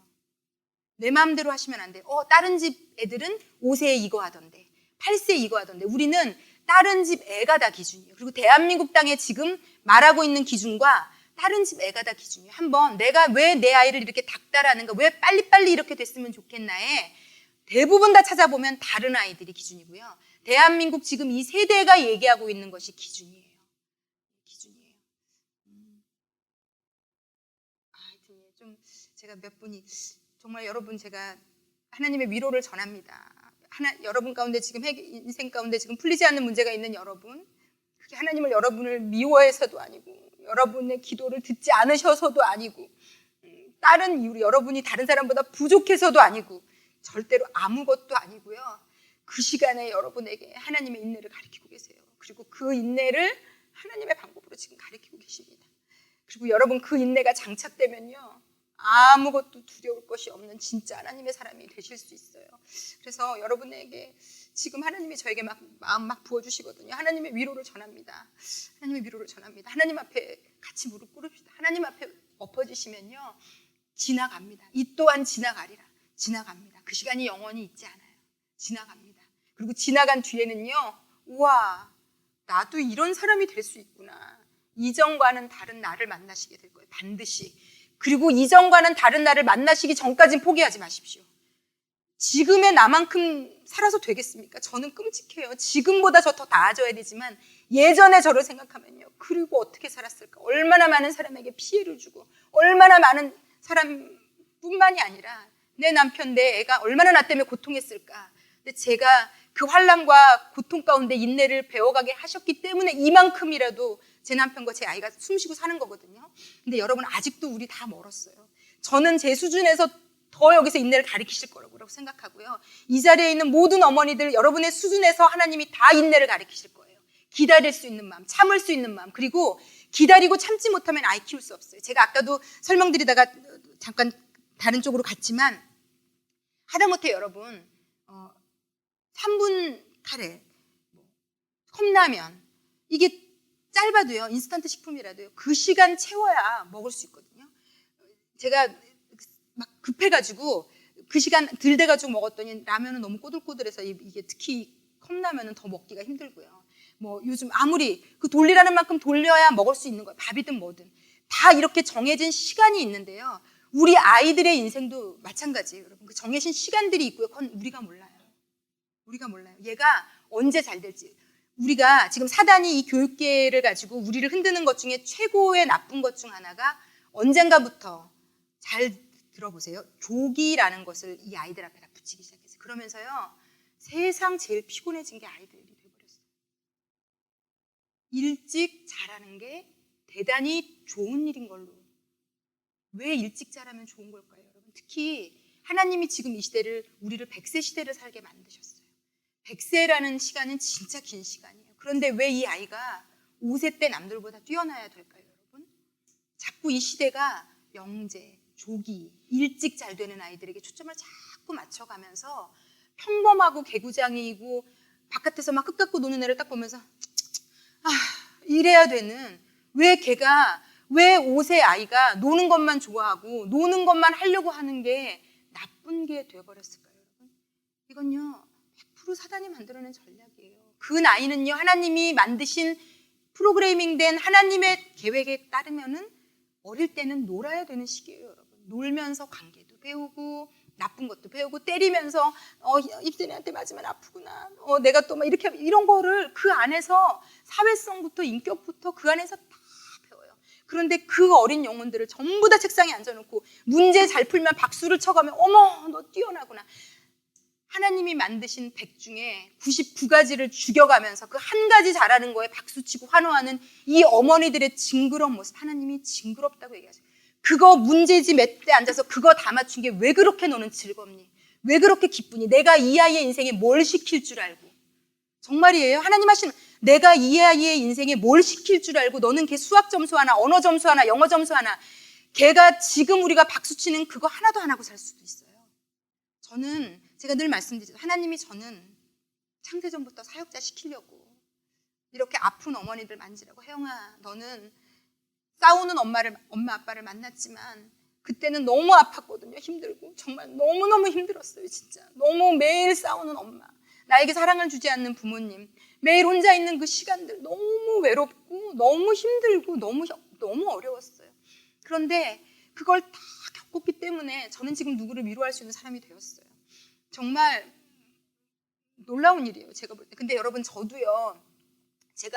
내 마음대로 하시면 안 돼요. 다른 집 애들은 5세에 이거 하던데, 8세에 이거 하던데, 우리는 다른 집 애가 다 기준이에요. 그리고 대한민국 땅에 지금 말하고 있는 기준과 다른 집 애가 다 기준이에요. 한번 내가 왜 내 아이를 이렇게 닥달하는가, 왜 빨리빨리 이렇게 됐으면 좋겠나에 대부분 다 찾아보면 다른 아이들이 기준이고요. 대한민국 지금 이 세대가 얘기하고 있는 것이 기준이에요. 기준이에요. 하여튼 좀 제가 몇 분이 정말 여러분, 제가 하나님의 위로를 전합니다. 여러분 가운데 지금 인생 가운데 지금 풀리지 않는 문제가 있는 여러분, 그게 하나님을 여러분을 미워해서도 아니고 여러분의 기도를 듣지 않으셔서도 아니고 다른 이유로 여러분이 다른 사람보다 부족해서도 아니고 절대로 아무것도 아니고요. 그 시간에 여러분에게 하나님의 인내를 가르치고 계세요. 그리고 그 인내를 하나님의 방법으로 지금 가르치고 계십니다. 그리고 여러분, 그 인내가 장착되면요, 아무것도 두려울 것이 없는 진짜 하나님의 사람이 되실 수 있어요. 그래서 여러분에게 지금 하나님이 저에게 마음 부어주시거든요. 하나님의 위로를 전합니다. 하나님의 위로를 전합니다. 하나님 앞에 같이 무릎 꿇읍시다. 하나님 앞에 엎어지시면요, 지나갑니다. 이 또한 지나가리라. 지나갑니다. 그 시간이 영원히 있지 않아요. 지나갑니다. 그리고 지나간 뒤에는요, 우와, 나도 이런 사람이 될 수 있구나. 이전과는 다른 나를 만나시게 될 거예요. 반드시. 그리고 이전과는 다른 나를 만나시기 전까지는 포기하지 마십시오. 지금의 나만큼 살아서 되겠습니까? 저는 끔찍해요. 지금보다 저 더 나아져야 되지만 예전에 저를 생각하면요, 그리고 어떻게 살았을까? 얼마나 많은 사람에게 피해를 주고 얼마나 많은 사람뿐만이 아니라 내 남편, 내 애가 얼마나 나 때문에 고통했을까? 근데 제가 그 환난과 고통 가운데 인내를 배워가게 하셨기 때문에 이만큼이라도 제 남편과 제 아이가 숨쉬고 사는 거거든요. 근데 여러분, 아직도 우리 다 멀었어요. 저는 제 수준에서 더 여기서 인내를 가르치실 거라고 생각하고요. 이 자리에 있는 모든 어머니들, 여러분의 수준에서 하나님이 다 인내를 가르치실 거예요. 기다릴 수 있는 마음, 참을 수 있는 마음, 그리고 기다리고 참지 못하면 아이 키울 수 없어요. 제가 아까도 설명드리다가 잠깐 다른 쪽으로 갔지만, 하다못해 여러분 3분 카레, 컵라면, 이게 짧아도요, 인스턴트 식품이라도요, 그 시간 채워야 먹을 수 있거든요. 제가 막 급해가지고 그 시간 들 돼가지고 먹었더니 라면은 너무 꼬들꼬들해서 이게 특히 컵라면은 더 먹기가 힘들고요. 요즘 아무리 그 돌리라는 만큼 돌려야 먹을 수 있는 거예요. 밥이든 뭐든 다 이렇게 정해진 시간이 있는데요. 우리 아이들의 인생도 마찬가지예요, 여러분. 그 정해진 시간들이 있고요. 그건 우리가 몰라요. 우리가 몰라요. 얘가 언제 잘 될지. 우리가 지금 사단이 이 교육계를 가지고 우리를 흔드는 것 중에 최고의 나쁜 것 중 하나가 언젠가부터, 잘 들어보세요, 조기라는 것을 이 아이들 앞에다 붙이기 시작했어요. 그러면서요, 세상 제일 피곤해진 게 아이들이 돼버렸어요. 일찍 자라는 게 대단히 좋은 일인 걸로. 왜 일찍 자라면 좋은 걸까요, 여러분? 특히 하나님이 지금 이 시대를, 우리를 100세 시대를 살게 만드셨어요. 100세라는 시간은 진짜 긴 시간이에요. 그런데 왜 이 아이가 5세 때 남들보다 뛰어나야 될까요, 여러분? 자꾸 이 시대가 영재, 조기, 일찍 잘 되는 아이들에게 초점을 자꾸 맞춰가면서 평범하고 개구장이고 바깥에서 막 끝 갖고 노는 애를 딱 보면서 이래야 되는, 왜 5세 아이가 노는 것만 좋아하고 노는 것만 하려고 하는 게 나쁜 게 되어버렸을까요, 여러분? 이건요 100% 사단이 만들어낸 전략이에요. 그 나이는요 하나님이 만드신 프로그래밍된 하나님의 계획에 따르면은 어릴 때는 놀아야 되는 시기예요, 여러분. 놀면서 관계도 배우고 나쁜 것도 배우고 때리면서 입새한테 맞으면 아프구나. 내가 또 막 이렇게 이런 거를 그 안에서 사회성부터 인격부터 그 안에서 다 배워요. 그런데 그 어린 영혼들을 전부 다 책상에 앉아놓고 문제 잘 풀면 박수를 쳐가면 어머 너 뛰어나구나. 하나님이 만드신 100 중에 99가지를 죽여가면서 그 한 가지 잘하는 거에 박수치고 환호하는 이 어머니들의 징그러운 모습, 하나님이 징그럽다고 얘기하죠. 그거 문제집 몇 대 앉아서 그거 다 맞춘 게 왜 그렇게 너는 즐겁니? 왜 그렇게 기쁘니? 내가 이 아이의 인생에 뭘 시킬 줄 알고. 정말이에요. 하나님 하시는 내가 이 아이의 인생에 뭘 시킬 줄 알고 너는 걔 수학 점수 하나, 언어 점수 하나, 영어 점수 하나, 걔가 지금 우리가 박수치는 그거 하나도 안 하고 살 수도 있어요. 저는 제가 늘 말씀드리죠. 하나님이 저는 창세전부터 사역자 시키려고 이렇게 아픈 어머니들 만지라고. 혜영아 너는 싸우는 엄마 아빠를 만났지만 그때는 너무 아팠거든요. 힘들고 정말 너무너무 힘들었어요. 진짜 너무 매일 싸우는 엄마, 나에게 사랑을 주지 않는 부모님, 매일 혼자 있는 그 시간들 너무 외롭고 너무 힘들고 너무 어려웠어요. 그런데 그걸 다 겪었기 때문에 저는 지금 누구를 위로할 수 있는 사람이 되었어요. 정말 놀라운 일이에요, 제가 볼 때. 근데 여러분 저도요, 제가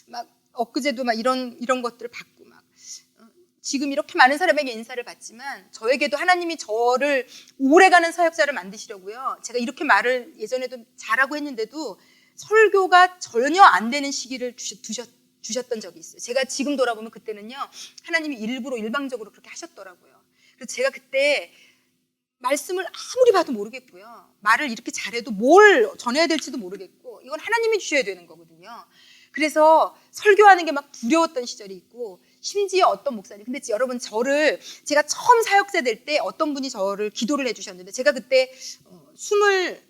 막 엊그제도 막 이런 것들을 받고 막 지금 이렇게 많은 사람에게 인사를 받지만 저에게도 하나님이 저를 오래가는 사역자를 만드시려고요. 제가 이렇게 말을 예전에도 잘하고 했는데도 설교가 전혀 안 되는 시기를 주셨던 적이 있어요. 제가 지금 돌아보면 그때는요, 하나님이 일부러 일방적으로 그렇게 하셨더라고요. 그래서 제가 그때 말씀을 아무리 봐도 모르겠고요. 말을 이렇게 잘해도 뭘 전해야 될지도 모르겠고, 이건 하나님이 주셔야 되는 거거든요. 그래서 설교하는 게 막 두려웠던 시절이 있고, 심지어 어떤 목사님, 근데 여러분 제가 처음 사역자 될 때 어떤 분이 저를 기도를 해주셨는데, 제가 그때 27살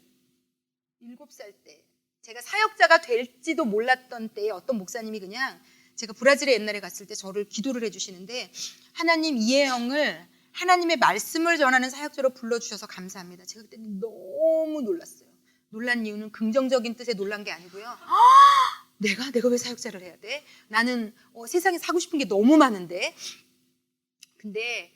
때 제가 사역자가 될지도 몰랐던 때에 어떤 목사님이 그냥, 제가 브라질에 옛날에 갔을 때 저를 기도를 해주시는데, 하나님 이혜영을 하나님의 말씀을 전하는 사역자로 불러주셔서 감사합니다. 제가 그때 너무 놀랐어요. 놀란 이유는 긍정적인 뜻에 놀란 게 아니고요. 내가 왜 사역자를 해야 돼? 나는 세상에 사고 싶은 게 너무 많은데. 근데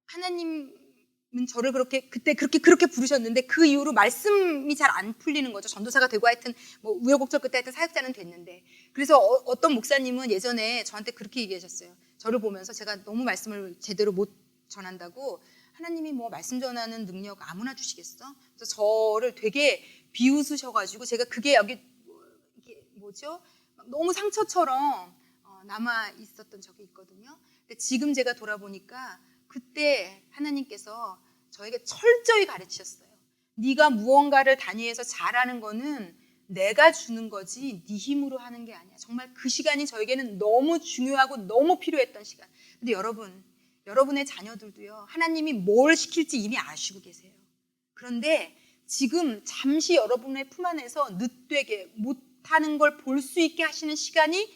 하나님은 저를 그때 그렇게 부르셨는데 그 이후로 말씀이 잘 안 풀리는 거죠. 전도사가 되고 하여튼 뭐 우여곡절 끝에 하여튼 사역자는 됐는데. 그래서 어떤 목사님은 예전에 저한테 그렇게 얘기하셨어요. 저를 보면서 제가 너무 말씀을 제대로 못 전한다고, 하나님이 뭐 말씀 전하는 능력 아무나 주시겠어? 그래서 저를 되게 비웃으셔가지고, 제가 그게 여기 이게 뭐죠? 너무 상처처럼 남아 있었던 적이 있거든요. 근데 지금 제가 돌아보니까 그때 하나님께서 저에게 철저히 가르치셨어요. 네가 무언가를 단위해서 잘하는 거는 내가 주는 거지 네 힘으로 하는 게 아니야. 정말 그 시간이 저에게는 너무 중요하고 너무 필요했던 시간. 근데 여러분의 자녀들도요, 하나님이 뭘 시킬지 이미 아시고 계세요. 그런데 지금 잠시 여러분의 품 안에서 늦되게 못하는 걸 볼 수 있게 하시는 시간이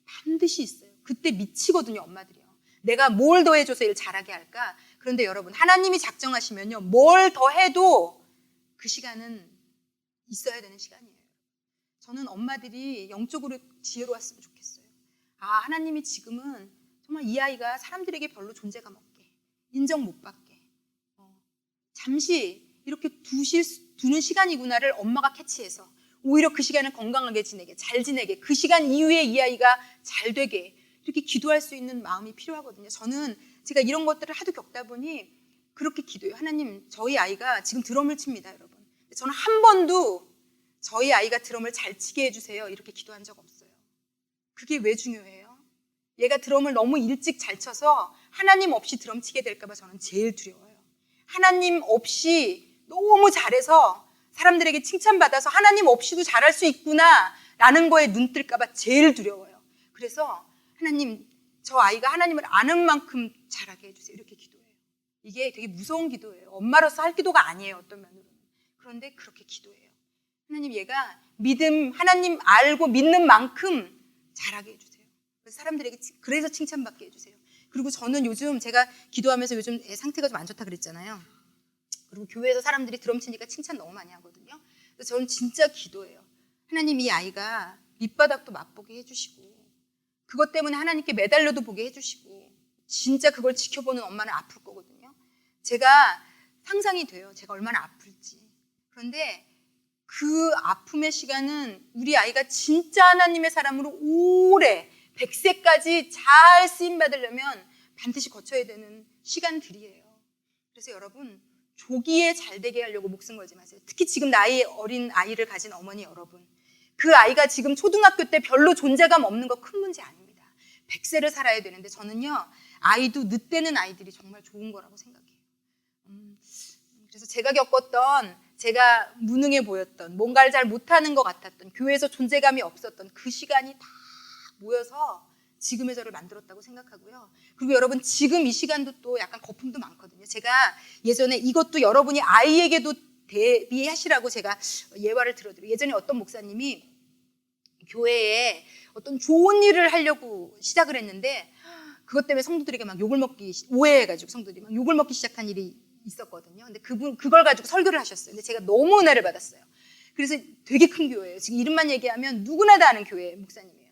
반드시 있어요. 그때 미치거든요, 엄마들이요. 내가 뭘 더 해줘서 일 잘하게 할까? 그런데 여러분, 하나님이 작정하시면요, 뭘 더 해도 그 시간은 있어야 되는 시간이에요. 저는 엄마들이 영적으로 지혜로웠으면 좋겠어요. 하나님이 지금은 정말 이 아이가 사람들에게 별로 존재감 없게, 인정 못 받게, 잠시 이렇게 두는 시간이구나를 엄마가 캐치해서 오히려 그 시간을 건강하게 지내게, 잘 지내게, 그 시간 이후에 이 아이가 잘 되게 이렇게 기도할 수 있는 마음이 필요하거든요. 제가 이런 것들을 하도 겪다 보니 그렇게 기도해요. 하나님, 저희 아이가 지금 드럼을 칩니다, 여러분. 저는 한 번도 저희 아이가 드럼을 잘 치게 해주세요 이렇게 기도한 적 없어요. 그게 왜 중요해요? 얘가 드럼을 너무 일찍 잘 쳐서 하나님 없이 드럼 치게 될까 봐 저는 제일 두려워요. 하나님 없이 너무 잘해서 사람들에게 칭찬받아서 하나님 없이도 잘할 수 있구나 라는 거에 눈 뜰까 봐 제일 두려워요. 그래서 하나님, 저 아이가 하나님을 아는 만큼 잘하게 해주세요 이렇게 기도해요. 이게 되게 무서운 기도예요. 엄마로서 할 기도가 아니에요, 어떤 면으로는. 그런데 그렇게 기도해요. 하나님, 얘가 하나님 알고 믿는 만큼 잘하게 해주세요. 그래서 사람들에게 그래서 칭찬받게 해주세요. 그리고 저는 요즘 제가 기도하면서 요즘 애 상태가 좀 안 좋다 그랬잖아요. 그리고 교회에서 사람들이 드럼 치니까 칭찬 너무 많이 하거든요. 그래서 저는 진짜 기도해요. 하나님, 이 아이가 밑바닥도 맛보게 해주시고 그것 때문에 하나님께 매달려도 보게 해주시고 진짜 그걸 지켜보는 엄마는 아플 거거든요. 제가 상상이 돼요. 제가 얼마나 아플지. 그런데 그 아픔의 시간은 우리 아이가 진짜 하나님의 사람으로 오래 100세까지 잘 쓰임받으려면 반드시 거쳐야 되는 시간들이에요. 그래서 여러분, 조기에 잘 되게 하려고 목숨 걸지 마세요. 특히 지금 나이 어린 아이를 가진 어머니 여러분, 그 아이가 지금 초등학교 때 별로 존재감 없는 거 큰 문제 아닙니다. 100세를 살아야 되는데 저는요, 아이도 늦되는 아이들이 정말 좋은 거라고 생각해요. 그래서 제가 겪었던, 제가 무능해 보였던, 뭔가를 잘 못하는 것 같았던, 교회에서 존재감이 없었던 그 시간이 다 모여서 지금의 저를 만들었다고 생각하고요. 그리고 여러분, 지금 이 시간도 또 약간 거품도 많거든요. 제가 예전에 이것도 여러분이 아이에게도 대비하시라고 제가 예화를 들어드려요. 예전에 어떤 목사님이 교회에 어떤 좋은 일을 하려고 시작을 했는데 그것 때문에 성도들에게 막 욕을 먹기, 오해해가지고 성도들이 막 욕을 먹기 시작한 일이 있었거든요. 근데 그걸 가지고 설교를 하셨어요. 근데 제가 너무 은혜를 받았어요. 그래서 되게 큰 교회예요. 지금 이름만 얘기하면 누구나 다 아는 교회 목사님이에요.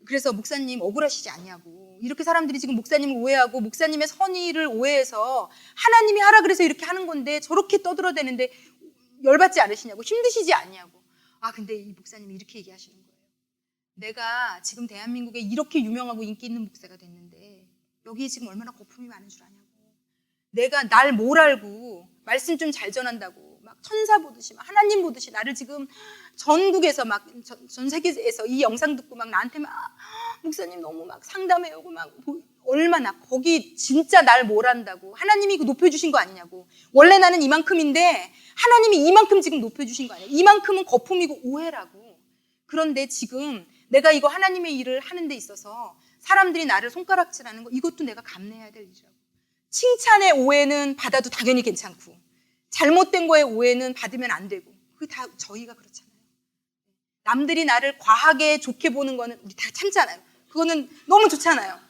그래서 목사님 억울하시지 않냐고. 이렇게 사람들이 지금 목사님을 오해하고 목사님의 선의를 오해해서 하나님이 하라 그래서 이렇게 하는 건데 저렇게 떠들어대는데 열받지 않으시냐고, 힘드시지 않냐고. 근데 이 목사님이 이렇게 얘기하시는 거예요. 내가 지금 대한민국에 이렇게 유명하고 인기 있는 목사가 됐는데 여기에 지금 얼마나 거품이 많은 줄 아냐고. 내가 날 뭘 알고 말씀 좀 잘 전한다고 막 천사 보듯이 막 하나님 보듯이 나를 지금 전국에서 막 전 세계에서 이 영상 듣고 막 나한테 막 목사님 너무 막 상담해 오고 막 얼마나 거기 진짜 날 뭘 안다고 하나님이 그 높여주신 거 아니냐고. 원래 나는 이만큼인데 하나님이 이만큼 지금 높여주신 거 아니야. 이만큼은 거품이고 오해라고. 그런데 지금 내가 이거 하나님의 일을 하는 데 있어서 사람들이 나를 손가락질하는 거 이것도 내가 감내해야 될 일이라고. 칭찬의 오해는 받아도 당연히 괜찮고 잘못된 거에 오해는 받으면 안 되고 그게 다 저희가 그렇잖아요. 남들이 나를 과하게 좋게 보는 거는 우리 다 참잖아요. 그거는 너무 좋잖아요.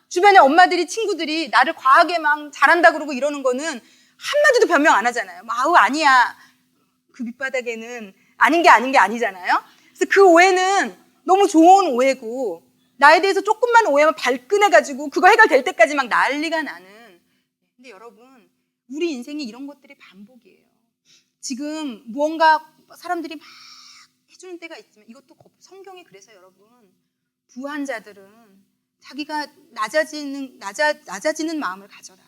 주변에 엄마들이 친구들이 나를 과하게 막 잘한다 그러고 이러는 거는 한마디도 변명 안 하잖아요. 아니야. 그 밑바닥에는 아닌 게 아니잖아요. 그래서 그 오해는 너무 좋은 오해고 나에 대해서 조금만 오해하면 발끈해가지고 그거 해결될 때까지 막 난리가 나는. 근데 여러분, 우리 인생이 이런 것들이 반복이에요. 지금 무언가 사람들이 막 해주는 때가 있지만 이것도 성경이 그래서 여러분, 부한 자들은 자기가 낮아지는 마음을 가져라.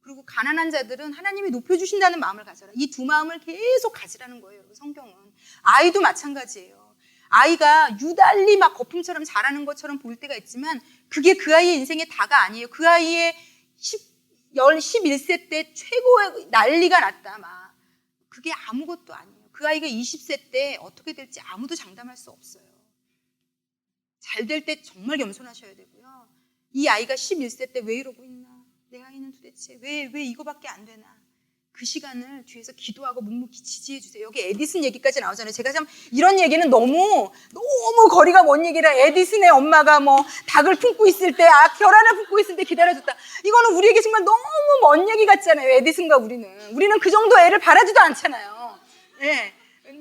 그리고 가난한 자들은 하나님이 높여주신다는 마음을 가져라. 이 두 마음을 계속 가지라는 거예요, 여러분. 성경은. 아이도 마찬가지예요. 아이가 유달리 막 거품처럼 자라는 것처럼 보일 때가 있지만 그게 그 아이의 인생의 다가 아니에요. 그 아이의 11세 때 최고의 난리가 났다. 막 그게 아무것도 아니에요. 그 아이가 20세 때 어떻게 될지 아무도 장담할 수 없어요. 잘 될 때 정말 겸손하셔야 되고요. 이 아이가 11세 때 왜 이러고 있나? 내 아이는 도대체 왜 이거밖에 안 되나? 그 시간을 뒤에서 기도하고 묵묵히 지지해 주세요. 여기 에디슨 얘기까지 나오잖아요. 제가 참 이런 얘기는 너무 거리가 먼 얘기라 에디슨의 엄마가 뭐 닭을 품고 있을 때, 계란을 품고 있을 때 기다려줬다. 이거는 우리에게 정말 너무 먼 얘기 같잖아요. 에디슨과 우리는 그 정도 애를 바라지도 않잖아요. 네.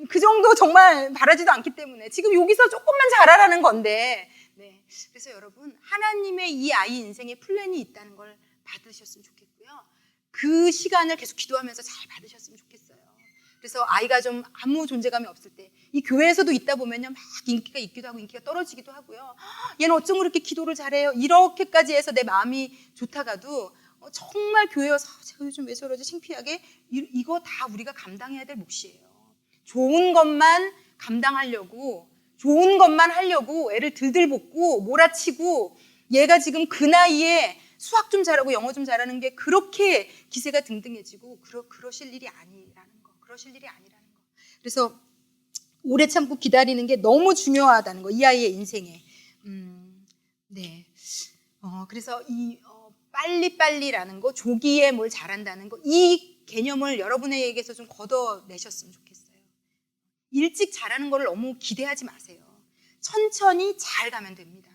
그 정도 정말 바라지도 않기 때문에 지금 여기서 조금만 잘하라는 건데. 네. 그래서 여러분, 하나님의 이 아이 인생에 플랜이 있다는 걸 받으셨으면 좋겠고요. 그 시간을 계속 기도하면서 잘 받으셨으면 좋겠어요. 그래서 아이가 좀 아무 존재감이 없을 때 이 교회에서도 있다 보면요, 막 인기가 있기도 하고 인기가 떨어지기도 하고요. 얘는 어쩜 그렇게 기도를 잘해요? 이렇게까지 해서 내 마음이 좋다가도 정말 교회 와서 제가 요즘 왜 저러지 창피하게, 이거 다 우리가 감당해야 될 몫이에요. 좋은 것만 감당하려고, 좋은 것만 하려고 애를 들들 볶고 몰아치고, 얘가 지금 그 나이에 수학 좀 잘하고 영어 좀 잘하는 게 그렇게 기세가 등등해지고 그러실 일이 아니라는 거. 그래서 오래 참고 기다리는 게 너무 중요하다는 거. 이 아이의 인생에. 네. 그래서 이 빨리빨리라는 거, 조기에 뭘 잘한다는 거, 이 개념을 여러분에게서 좀 걷어내셨으면 좋겠어요. 일찍 잘하는 걸 너무 기대하지 마세요. 천천히 잘 가면 됩니다.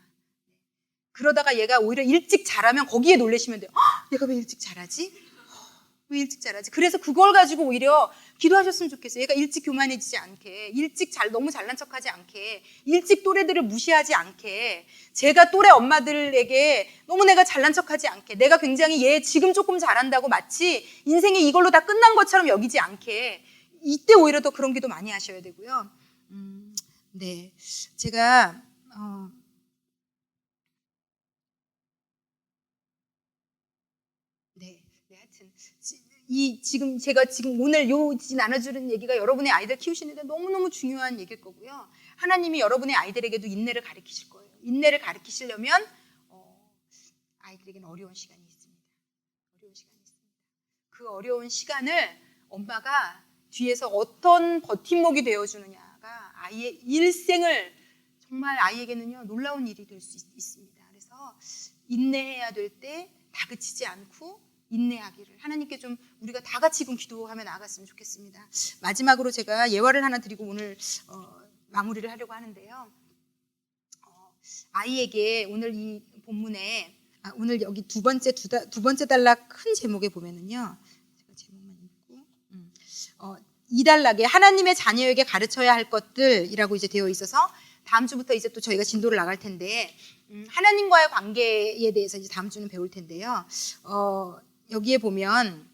그러다가 얘가 오히려 일찍 잘하면 거기에 놀라시면 돼요. 얘가 왜 일찍 잘하지? 왜 일찍 자라지? 그래서 그걸 가지고 오히려 기도하셨으면 좋겠어요. 얘가 일찍 교만해지지 않게, 일찍 너무 잘난 척하지 않게, 일찍 또래들을 무시하지 않게, 제가 또래 엄마들에게 너무 내가 잘난 척하지 않게, 내가 굉장히 얘 지금 조금 잘한다고 마치 인생이 이걸로 다 끝난 것처럼 여기지 않게, 이때 오히려 더 그런 기도 많이 하셔야 되고요. 네, 제가 하여튼 지금 제가 오늘 나눠주는 얘기가 여러분의 아이들 키우시는데 너무너무 중요한 얘기일 거고요. 하나님이 여러분의 아이들에게도 인내를 가르치실 거예요. 인내를 가르치시려면 아이들에게는 어려운 시간이 있습니다. 그 어려운 시간을 엄마가 뒤에서 어떤 버팀목이 되어주느냐가 아이의 일생을 정말 아이에게는요 놀라운 일이 될 수 있습니다. 그래서 인내해야 될 때 다그치지 않고 인내하기를 하나님께 좀 우리가 다 같이 기도하며 나아갔으면 좋겠습니다. 마지막으로 제가 예화를 하나 드리고 오늘 마무리를 하려고 하는데요. 아이에게 오늘 이 본문에 오늘 여기 두 번째 단락 큰 제목에 보면은요. 제가 제목만 읽고 2단락에 하나님의 자녀에게 가르쳐야 할 것들이라고 이제 되어 있어서 다음 주부터 이제 또 저희가 진도를 나갈 텐데 하나님과의 관계에 대해서 이제 다음 주는 배울 텐데요. 여기에 보면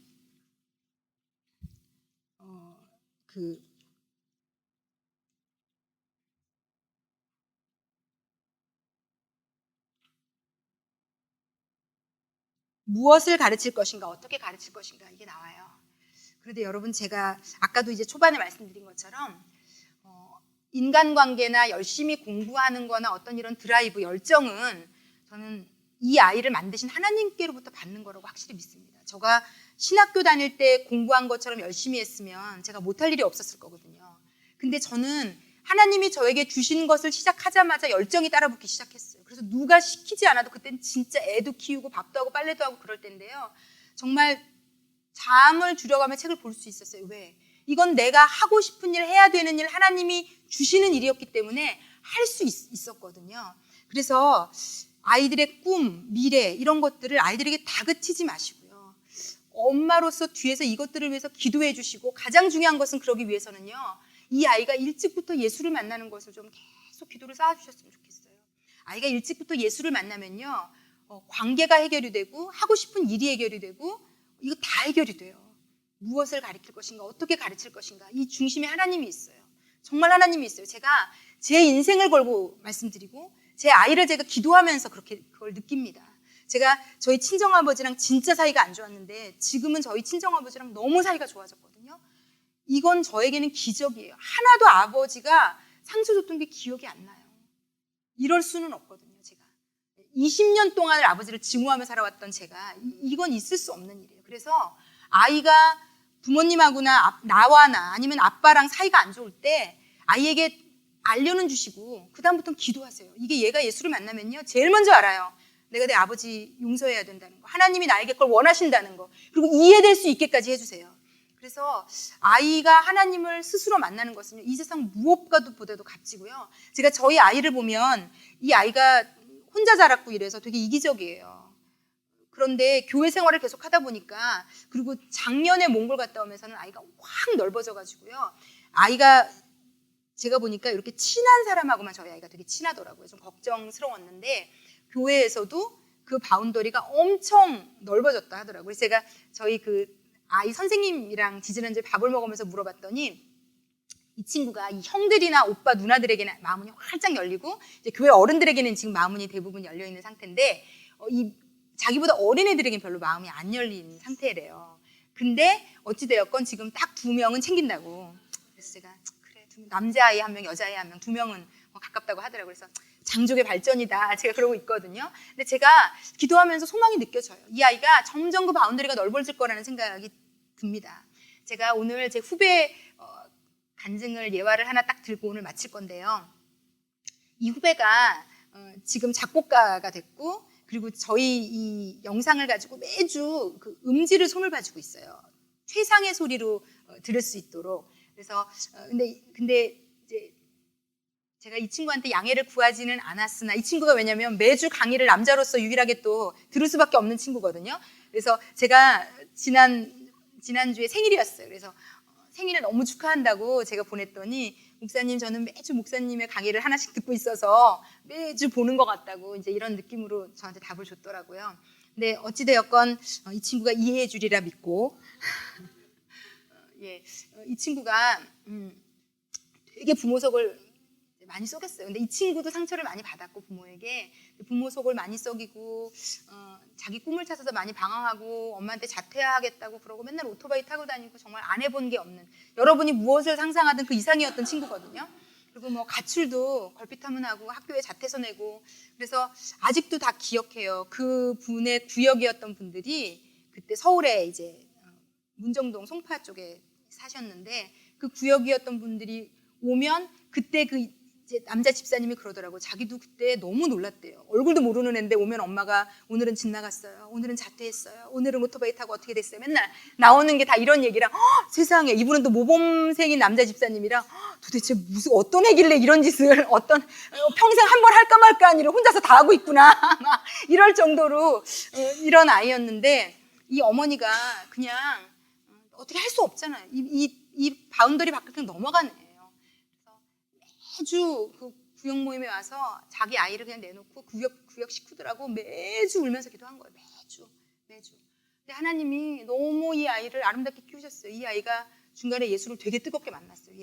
무엇을 가르칠 것인가, 어떻게 가르칠 것인가 이게 나와요. 그런데 여러분 제가 아까도 이제 초반에 말씀드린 것처럼 인간관계나 열심히 공부하는 거나 어떤 이런 드라이브, 열정은 저는 이 아이를 만드신 하나님께로부터 받는 거라고 확실히 믿습니다. 제가 신학교 다닐 때 공부한 것처럼 열심히 했으면 제가 못할 일이 없었을 거거든요. 근데 저는 하나님이 저에게 주신 것을 시작하자마자 열정이 따라붙기 시작했어요. 그래서 누가 시키지 않아도 그때는 진짜 애도 키우고 밥도 하고 빨래도 하고 그럴 때인데요. 정말 잠을 줄여가며 책을 볼 수 있었어요. 왜? 이건 내가 하고 싶은 일, 해야 되는 일, 하나님이 주시는 일이었기 때문에 할 수 있었거든요. 그래서 아이들의 꿈, 미래 이런 것들을 아이들에게 다그치지 마시고요. 엄마로서 뒤에서 이것들을 위해서 기도해 주시고 가장 중요한 것은 그러기 위해서는요. 이 아이가 일찍부터 예수를 만나는 것을 좀 계속 기도를 쌓아주셨으면 좋겠어요. 아이가 일찍부터 예수를 만나면요. 관계가 해결이 되고 하고 싶은 일이 해결이 되고 이거 다 해결이 돼요. 무엇을 가르칠 것인가, 어떻게 가르칠 것인가 이 중심에 하나님이 있어요. 정말 하나님이 있어요. 제가 제 인생을 걸고 말씀드리고 제 아이를 제가 기도하면서 그걸 느낍니다. 제가 저희 친정아버지랑 진짜 사이가 안 좋았는데 지금은 저희 친정아버지랑 너무 사이가 좋아졌거든요. 이건 저에게는 기적이에요. 하나도 아버지가 상처 줬던 게 기억이 안 나요. 이럴 수는 없거든요. 제가 20년 동안을 아버지를 증오하며 살아왔던 제가 이건 있을 수 없는 일이에요. 그래서 아이가 부모님하고나 나와나 아니면 아빠랑 사이가 안 좋을 때 아이에게 알려는 주시고 그 다음부터는 기도하세요. 이게 얘가 예수를 만나면요 제일 먼저 알아요. 내가 내 아버지 용서해야 된다는 거, 하나님이 나에게 그걸 원하신다는 거, 그리고 이해될 수 있게까지 해주세요. 그래서 아이가 하나님을 스스로 만나는 것은요 이 세상 무엇과도 보다도 값지고요. 제가 저희 아이를 보면 이 아이가 혼자 자랐고 이래서 되게 이기적이에요. 그런데 교회 생활을 계속 하다 보니까 그리고 작년에 몽골 갔다 오면서는 아이가 확 넓어져가지고요. 아이가 제가 보니까 이렇게 친한 사람하고만 저희 아이가 되게 친하더라고요. 좀 걱정스러웠는데 교회에서도 그 바운더리가 엄청 넓어졌다 하더라고요. 그래서 제가 저희 그 아이 선생님이랑 지지난주에 밥을 먹으면서 물어봤더니 이 친구가 이 형들이나 오빠 누나들에게는 마음문이 활짝 열리고 이제 교회 어른들에게는 지금 마음문이 대부분 열려 있는 상태인데 이 자기보다 어린애들에게는 별로 마음이 안 열린 상태래요. 근데 어찌되었건 지금 딱 2명은 챙긴다고. 그래서 제가 그래 남자아이 1명, 여자아이 1명, 2명은 가깝다고 하더라고요. 그래서 장족의 발전이다. 제가 그러고 있거든요. 근데 제가 기도하면서 소망이 느껴져요. 이 아이가 점점 그 바운더리가 넓어질 거라는 생각이 듭니다. 제가 오늘 제 후배 간증을 예화를 하나 딱 들고 오늘 마칠 건데요. 이 후배가 지금 작곡가가 됐고 그리고 저희 이 영상을 가지고 매주 그 음질을 손을 봐주고 있어요. 최상의 소리로 들을 수 있도록. 그래서 근데 이제 제가 이 친구한테 양해를 구하지는 않았으나 이 친구가 왜냐면 매주 강의를 남자로서 유일하게 또 들을 수밖에 없는 친구거든요. 그래서 제가 지난 지난주에 생일이었어요. 그래서 생일을 너무 축하한다고 제가 보냈더니 목사님 저는 매주 목사님의 강의를 하나씩 듣고 있어서 매주 보는 것 같다고 이제 이런 느낌으로 저한테 답을 줬더라고요. 근데 어찌되었건 이 친구가 이해해 주리라 믿고 예, 이 친구가 되게 부모 속을 많이 썩였어요. 근데 이 친구도 상처를 많이 받았고 부모에게 부모 속을 많이 썩이고 자기 꿈을 찾아서 많이 방황하고 엄마한테 자퇴하겠다고 그러고 맨날 오토바이 타고 다니고 정말 안 해본 게 없는 여러분이 무엇을 상상하든 그 이상이었던 친구거든요. 그리고 뭐 가출도 걸핏하면하고 학교에 자퇴서 내고 그래서 아직도 다 기억해요. 그 분의 구역이었던 분들이 그때 서울에 이제 문정동 송파 쪽에 사셨는데 그 구역이었던 분들이 오면 그때 그 이제 남자 집사님이 그러더라고. 자기도 그때 너무 놀랐대요. 얼굴도 모르는 애인데 오면 엄마가 오늘은 집 나갔어요. 오늘은 자퇴했어요. 오늘은 오토바이 타고 어떻게 됐어요. 맨날 나오는 게 다 이런 얘기랑 세상에 이분은 또 모범생인 남자 집사님이랑 도대체 무슨 어떤 애길래 이런 짓을 어떤 평생 한 번 할까 말까 아니라 혼자서 다 하고 있구나. 막 이럴 정도로 이런 아이였는데 이 어머니가 그냥 어떻게 할 수 없잖아요. 이 바운더리 밖을 그냥 넘어가는 애예요. 매주 그 구역 모임에 와서 자기 아이를 그냥 내놓고 구역 식구들하고 매주 울면서 기도한 거예요. 매주. 근데 하나님이 너무 이 아이를 아름답게 키우셨어요. 이 아이가 중간에 예수를 되게 뜨겁게 만났어요.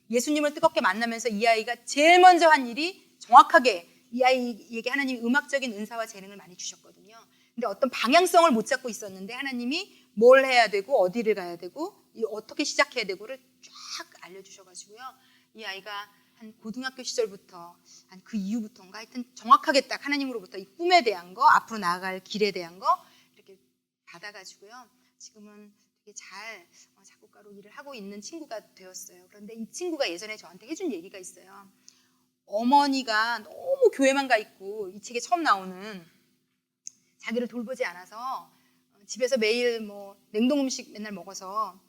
예수님을 뜨겁게 만나면서 이 아이가 제일 먼저 한 일이 정확하게 이 아이에게 하나님이 음악적인 은사와 재능을 많이 주셨거든요. 근데 어떤 방향성을 못 잡고 있었는데 하나님이 뭘 해야 되고 어디를 가야 되고 어떻게 시작해야 되고를 쫙 알려주셔가지고요. 이 아이가 한 고등학교 시절부터 한 그 이후부터인가 하여튼 정확하게 딱 하나님으로부터 이 꿈에 대한 거 앞으로 나아갈 길에 대한 거 이렇게 받아가지고요. 지금은 되게 잘 작곡가로 일을 하고 있는 친구가 되었어요. 그런데 이 친구가 예전에 저한테 해준 얘기가 있어요. 어머니가 너무 교회만 가 있고 이 책에 처음 나오는 자기를 돌보지 않아서 집에서 매일 뭐 냉동 음식 맨날 먹어서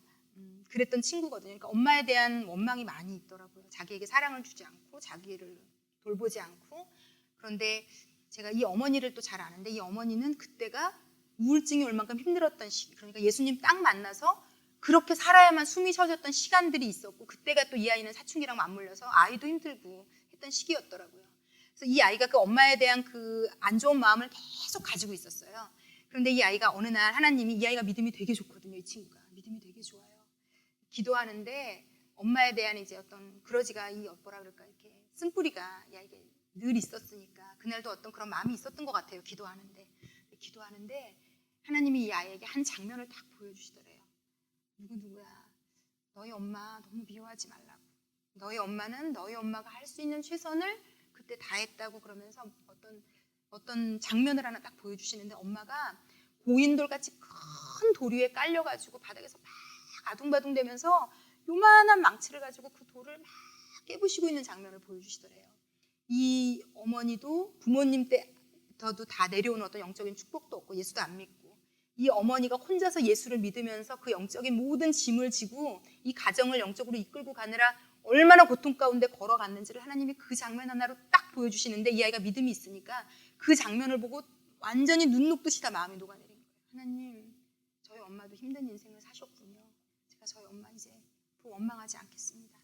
그랬던 친구거든요. 그러니까 엄마에 대한 원망이 많이 있더라고요. 자기에게 사랑을 주지 않고 자기를 돌보지 않고. 그런데 제가 이 어머니를 또 잘 아는데 이 어머니는 그때가 우울증이 올 만큼 힘들었던 시기, 그러니까 예수님 딱 만나서 그렇게 살아야만 숨이 쉬어졌던 시간들이 있었고 그때가 또 이 아이는 사춘기랑 맞물려서 아이도 힘들고 했던 시기였더라고요. 그래서 이 아이가 그 엄마에 대한 그 안 좋은 마음을 계속 가지고 있었어요. 그런데 이 아이가 어느 날 하나님이 이 아이가 믿음이 되게 좋거든요. 이 친구가 믿음이 되게 좋아요. 기도하는데 엄마에 대한 이제 어떤 그러지가 이 뭐라 그럴까 이렇게 쓴뿌리가 이 아이에게 늘 있었으니까 그날도 어떤 그런 마음이 있었던 것 같아요. 기도하는데 하나님이 이 아이에게 한 장면을 딱 보여주시더래요. 누구야 너희 엄마 너무 미워하지 말라고. 너희 엄마는 너희 엄마가 할 수 있는 최선을 그때 다 했다고 그러면서 어떤 장면을 하나 딱 보여주시는데 엄마가 고인돌같이 큰 돌 위에 깔려가지고 바닥에서 막 아둥바둥대면서 요만한 망치를 가지고 그 돌을 막 깨부시고 있는 장면을 보여주시더래요. 이 어머니도 부모님 때부터도 다 내려오는 어떤 영적인 축복도 없고 예수도 안 믿고 이 어머니가 혼자서 예수를 믿으면서 그 영적인 모든 짐을 지고 이 가정을 영적으로 이끌고 가느라 얼마나 고통 가운데 걸어갔는지를 하나님이 그 장면 하나로 딱 보여주시는데 이 아이가 믿음이 있으니까 그 장면을 보고 완전히 눈 녹듯이 다 마음이 녹아내린 거예요. 하나님, 저희 엄마도 힘든 인생을 사셨군요. 제가 저희 엄마 이제 더 원망하지 않겠습니다.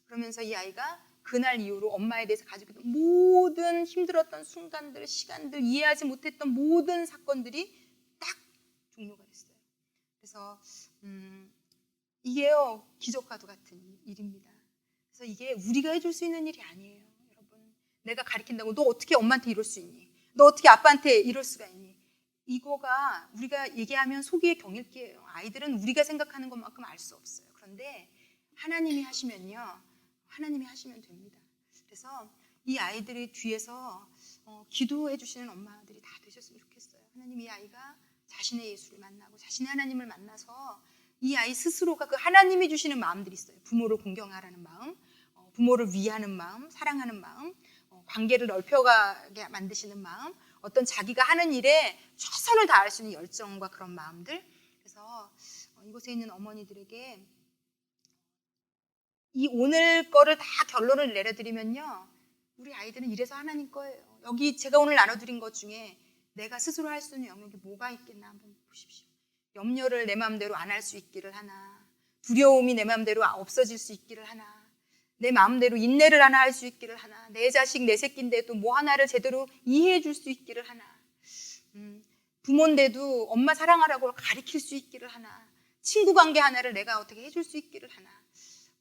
그러면서 이 아이가 그날 이후로 엄마에 대해서 가지고 있던 모든 힘들었던 순간들, 시간들, 이해하지 못했던 모든 사건들이 딱 종료가 됐어요. 그래서 이게요 기적과도 같은 일입니다. 그래서 이게 우리가 해줄 수 있는 일이 아니에요. 여러분, 내가 가르친다고 너 어떻게 엄마한테 이럴 수 있니? 너 어떻게 아빠한테 이럴 수가 있니? 이거가 우리가 얘기하면 속이의 경읽기예요. 아이들은 우리가 생각하는 것만큼 알 수 없어요. 그런데 하나님이 하시면요, 하나님이 하시면 됩니다. 그래서 이 아이들이 뒤에서 기도해 주시는 엄마들이 다 되셨으면 좋겠어요. 하나님, 이 아이가 자신의 예수를 만나고 자신의 하나님을 만나서 이 아이 스스로가 그 하나님이 주시는 마음들이 있어요. 부모를 공경하라는 마음, 부모를 위하는 마음, 사랑하는 마음, 관계를 넓혀가게 만드시는 마음, 어떤 자기가 하는 일에 최선을 다할 수 있는 열정과 그런 마음들. 그래서 이곳에 있는 어머니들에게 이 오늘 거를 다 결론을 내려드리면요, 우리 아이들은 이래서 하나님 거예요. 여기 제가 오늘 나눠드린 것 중에 내가 스스로 할 수 있는 영역이 뭐가 있겠나 한번 보십시오. 염려를 내 마음대로 안 할 수 있기를 하나, 두려움이 내 마음대로 없어질 수 있기를 하나, 내 마음대로 인내를 하나 할 수 있기를 하나, 내 자식 내 새끼인데도 뭐 하나를 제대로 이해해 줄 수 있기를 하나, 부모인데도 엄마 사랑하라고 가르칠 수 있기를 하나, 친구 관계 하나를 내가 어떻게 해줄 수 있기를 하나.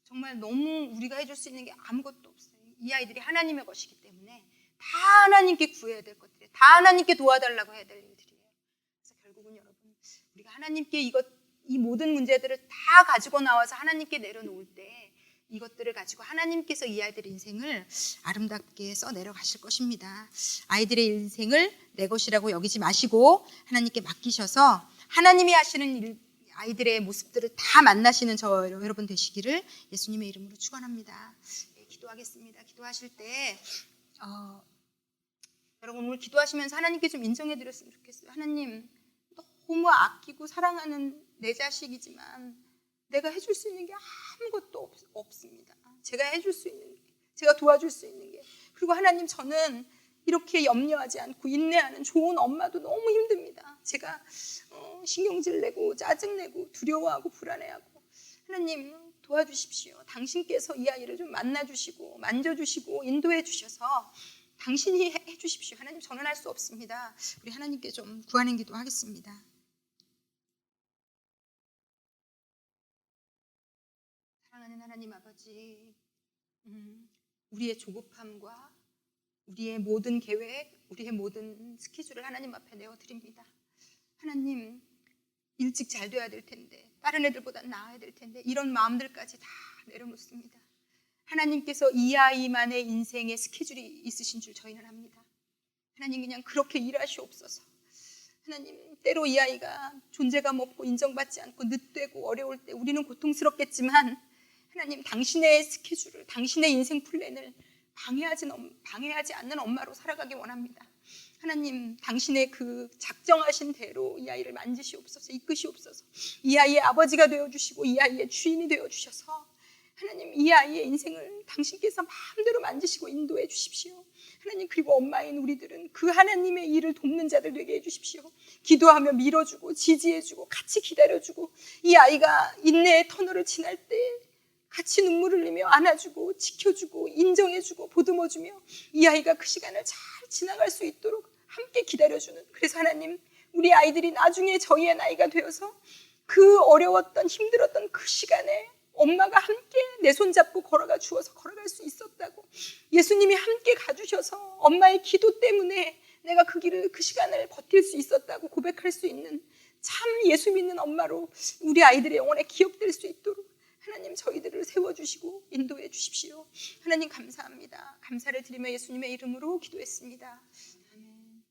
정말 너무 우리가 해줄 수 있는 게 아무것도 없어요. 이 아이들이 하나님의 것이기 때문에 다 하나님께 구해야 될 것들이에요. 다 하나님께 도와달라고 해야 될 일들이에요. 그래서 결국은 여러분, 우리가 하나님께 이 모든 문제들을 다 가지고 나와서 하나님께 내려놓을 때 이것들을 가지고 하나님께서 이 아이들의 인생을 아름답게 써내려가실 것입니다. 아이들의 인생을 내 것이라고 여기지 마시고 하나님께 맡기셔서 하나님이 하시는 일, 아이들의 모습들을 다 만나시는 저 여러분 되시기를 예수님의 이름으로 축원합니다. 네, 기도하겠습니다. 기도하실 때 여러분 오늘 기도하시면서 하나님께 좀 인정해 드렸으면 좋겠어요. 하나님, 너무 아끼고 사랑하는 내 자식이지만 내가 해줄 수 있는 게 아무것도 없습니다. 제가 해줄 수 있는 게, 제가 도와줄 수 있는 게. 그리고 하나님, 저는 이렇게 염려하지 않고 인내하는 좋은 엄마도 너무 힘듭니다. 제가 신경질 내고 짜증내고 두려워하고 불안해하고. 하나님 도와주십시오. 당신께서 이 아이를 좀 만나주시고 만져주시고 인도해 주셔서 당신이 해주십시오. 하나님, 저는 할 수 없습니다. 우리 하나님께 좀 구하는 기도하겠습니다. 사랑하는 하나님 아버지, 우리의 조급함과 우리의 모든 계획, 우리의 모든 스케줄을 하나님 앞에 내어드립니다. 하나님, 일찍 잘 돼야 될 텐데, 다른 애들보다 나아야 될 텐데, 이런 마음들까지 다 내려놓습니다. 하나님께서 이 아이만의 인생의 스케줄이 있으신 줄 저희는 압니다. 하나님, 그냥 그렇게 일하시옵소서. 하나님, 때로 이 아이가 존재감 없고 인정받지 않고 늦되고 어려울 때 우리는 고통스럽겠지만 하나님, 당신의 스케줄을, 당신의 인생 플랜을 방해하지 않는 엄마로 살아가기 원합니다. 하나님, 당신의 그 작정하신 대로 이 아이를 만지시옵소서, 이끄시옵소서. 이 아이의 아버지가 되어주시고 이 아이의 주인이 되어주셔서 하나님, 이 아이의 인생을 당신께서 마음대로 만지시고 인도해 주십시오. 하나님, 그리고 엄마인 우리들은 그 하나님의 일을 돕는 자들 되게 해주십시오. 기도하며 밀어주고 지지해주고 같이 기다려주고 이 아이가 인내의 터널을 지날 때 같이 눈물 흘리며 안아주고 지켜주고 인정해주고 보듬어주며 이 아이가 그 시간을 잘 지나갈 수 있도록 함께 기다려주는, 그래서 하나님, 우리 아이들이 나중에 저희의 나이가 되어서 그 어려웠던 힘들었던 그 시간에 엄마가 함께 내 손잡고 걸어가 주어서 걸어갈 수 있었다고, 예수님이 함께 가주셔서 엄마의 기도 때문에 내가 그 길을, 그 시간을 버틸 수 있었다고 고백할 수 있는 참 예수 믿는 엄마로 우리 아이들의 영혼에 기억될 수 있도록 하나님, 저희들을 세워주시고 인도해 주십시오. 하나님, 감사합니다. 감사를 드리며 예수님의 이름으로 기도했습니다. 아멘.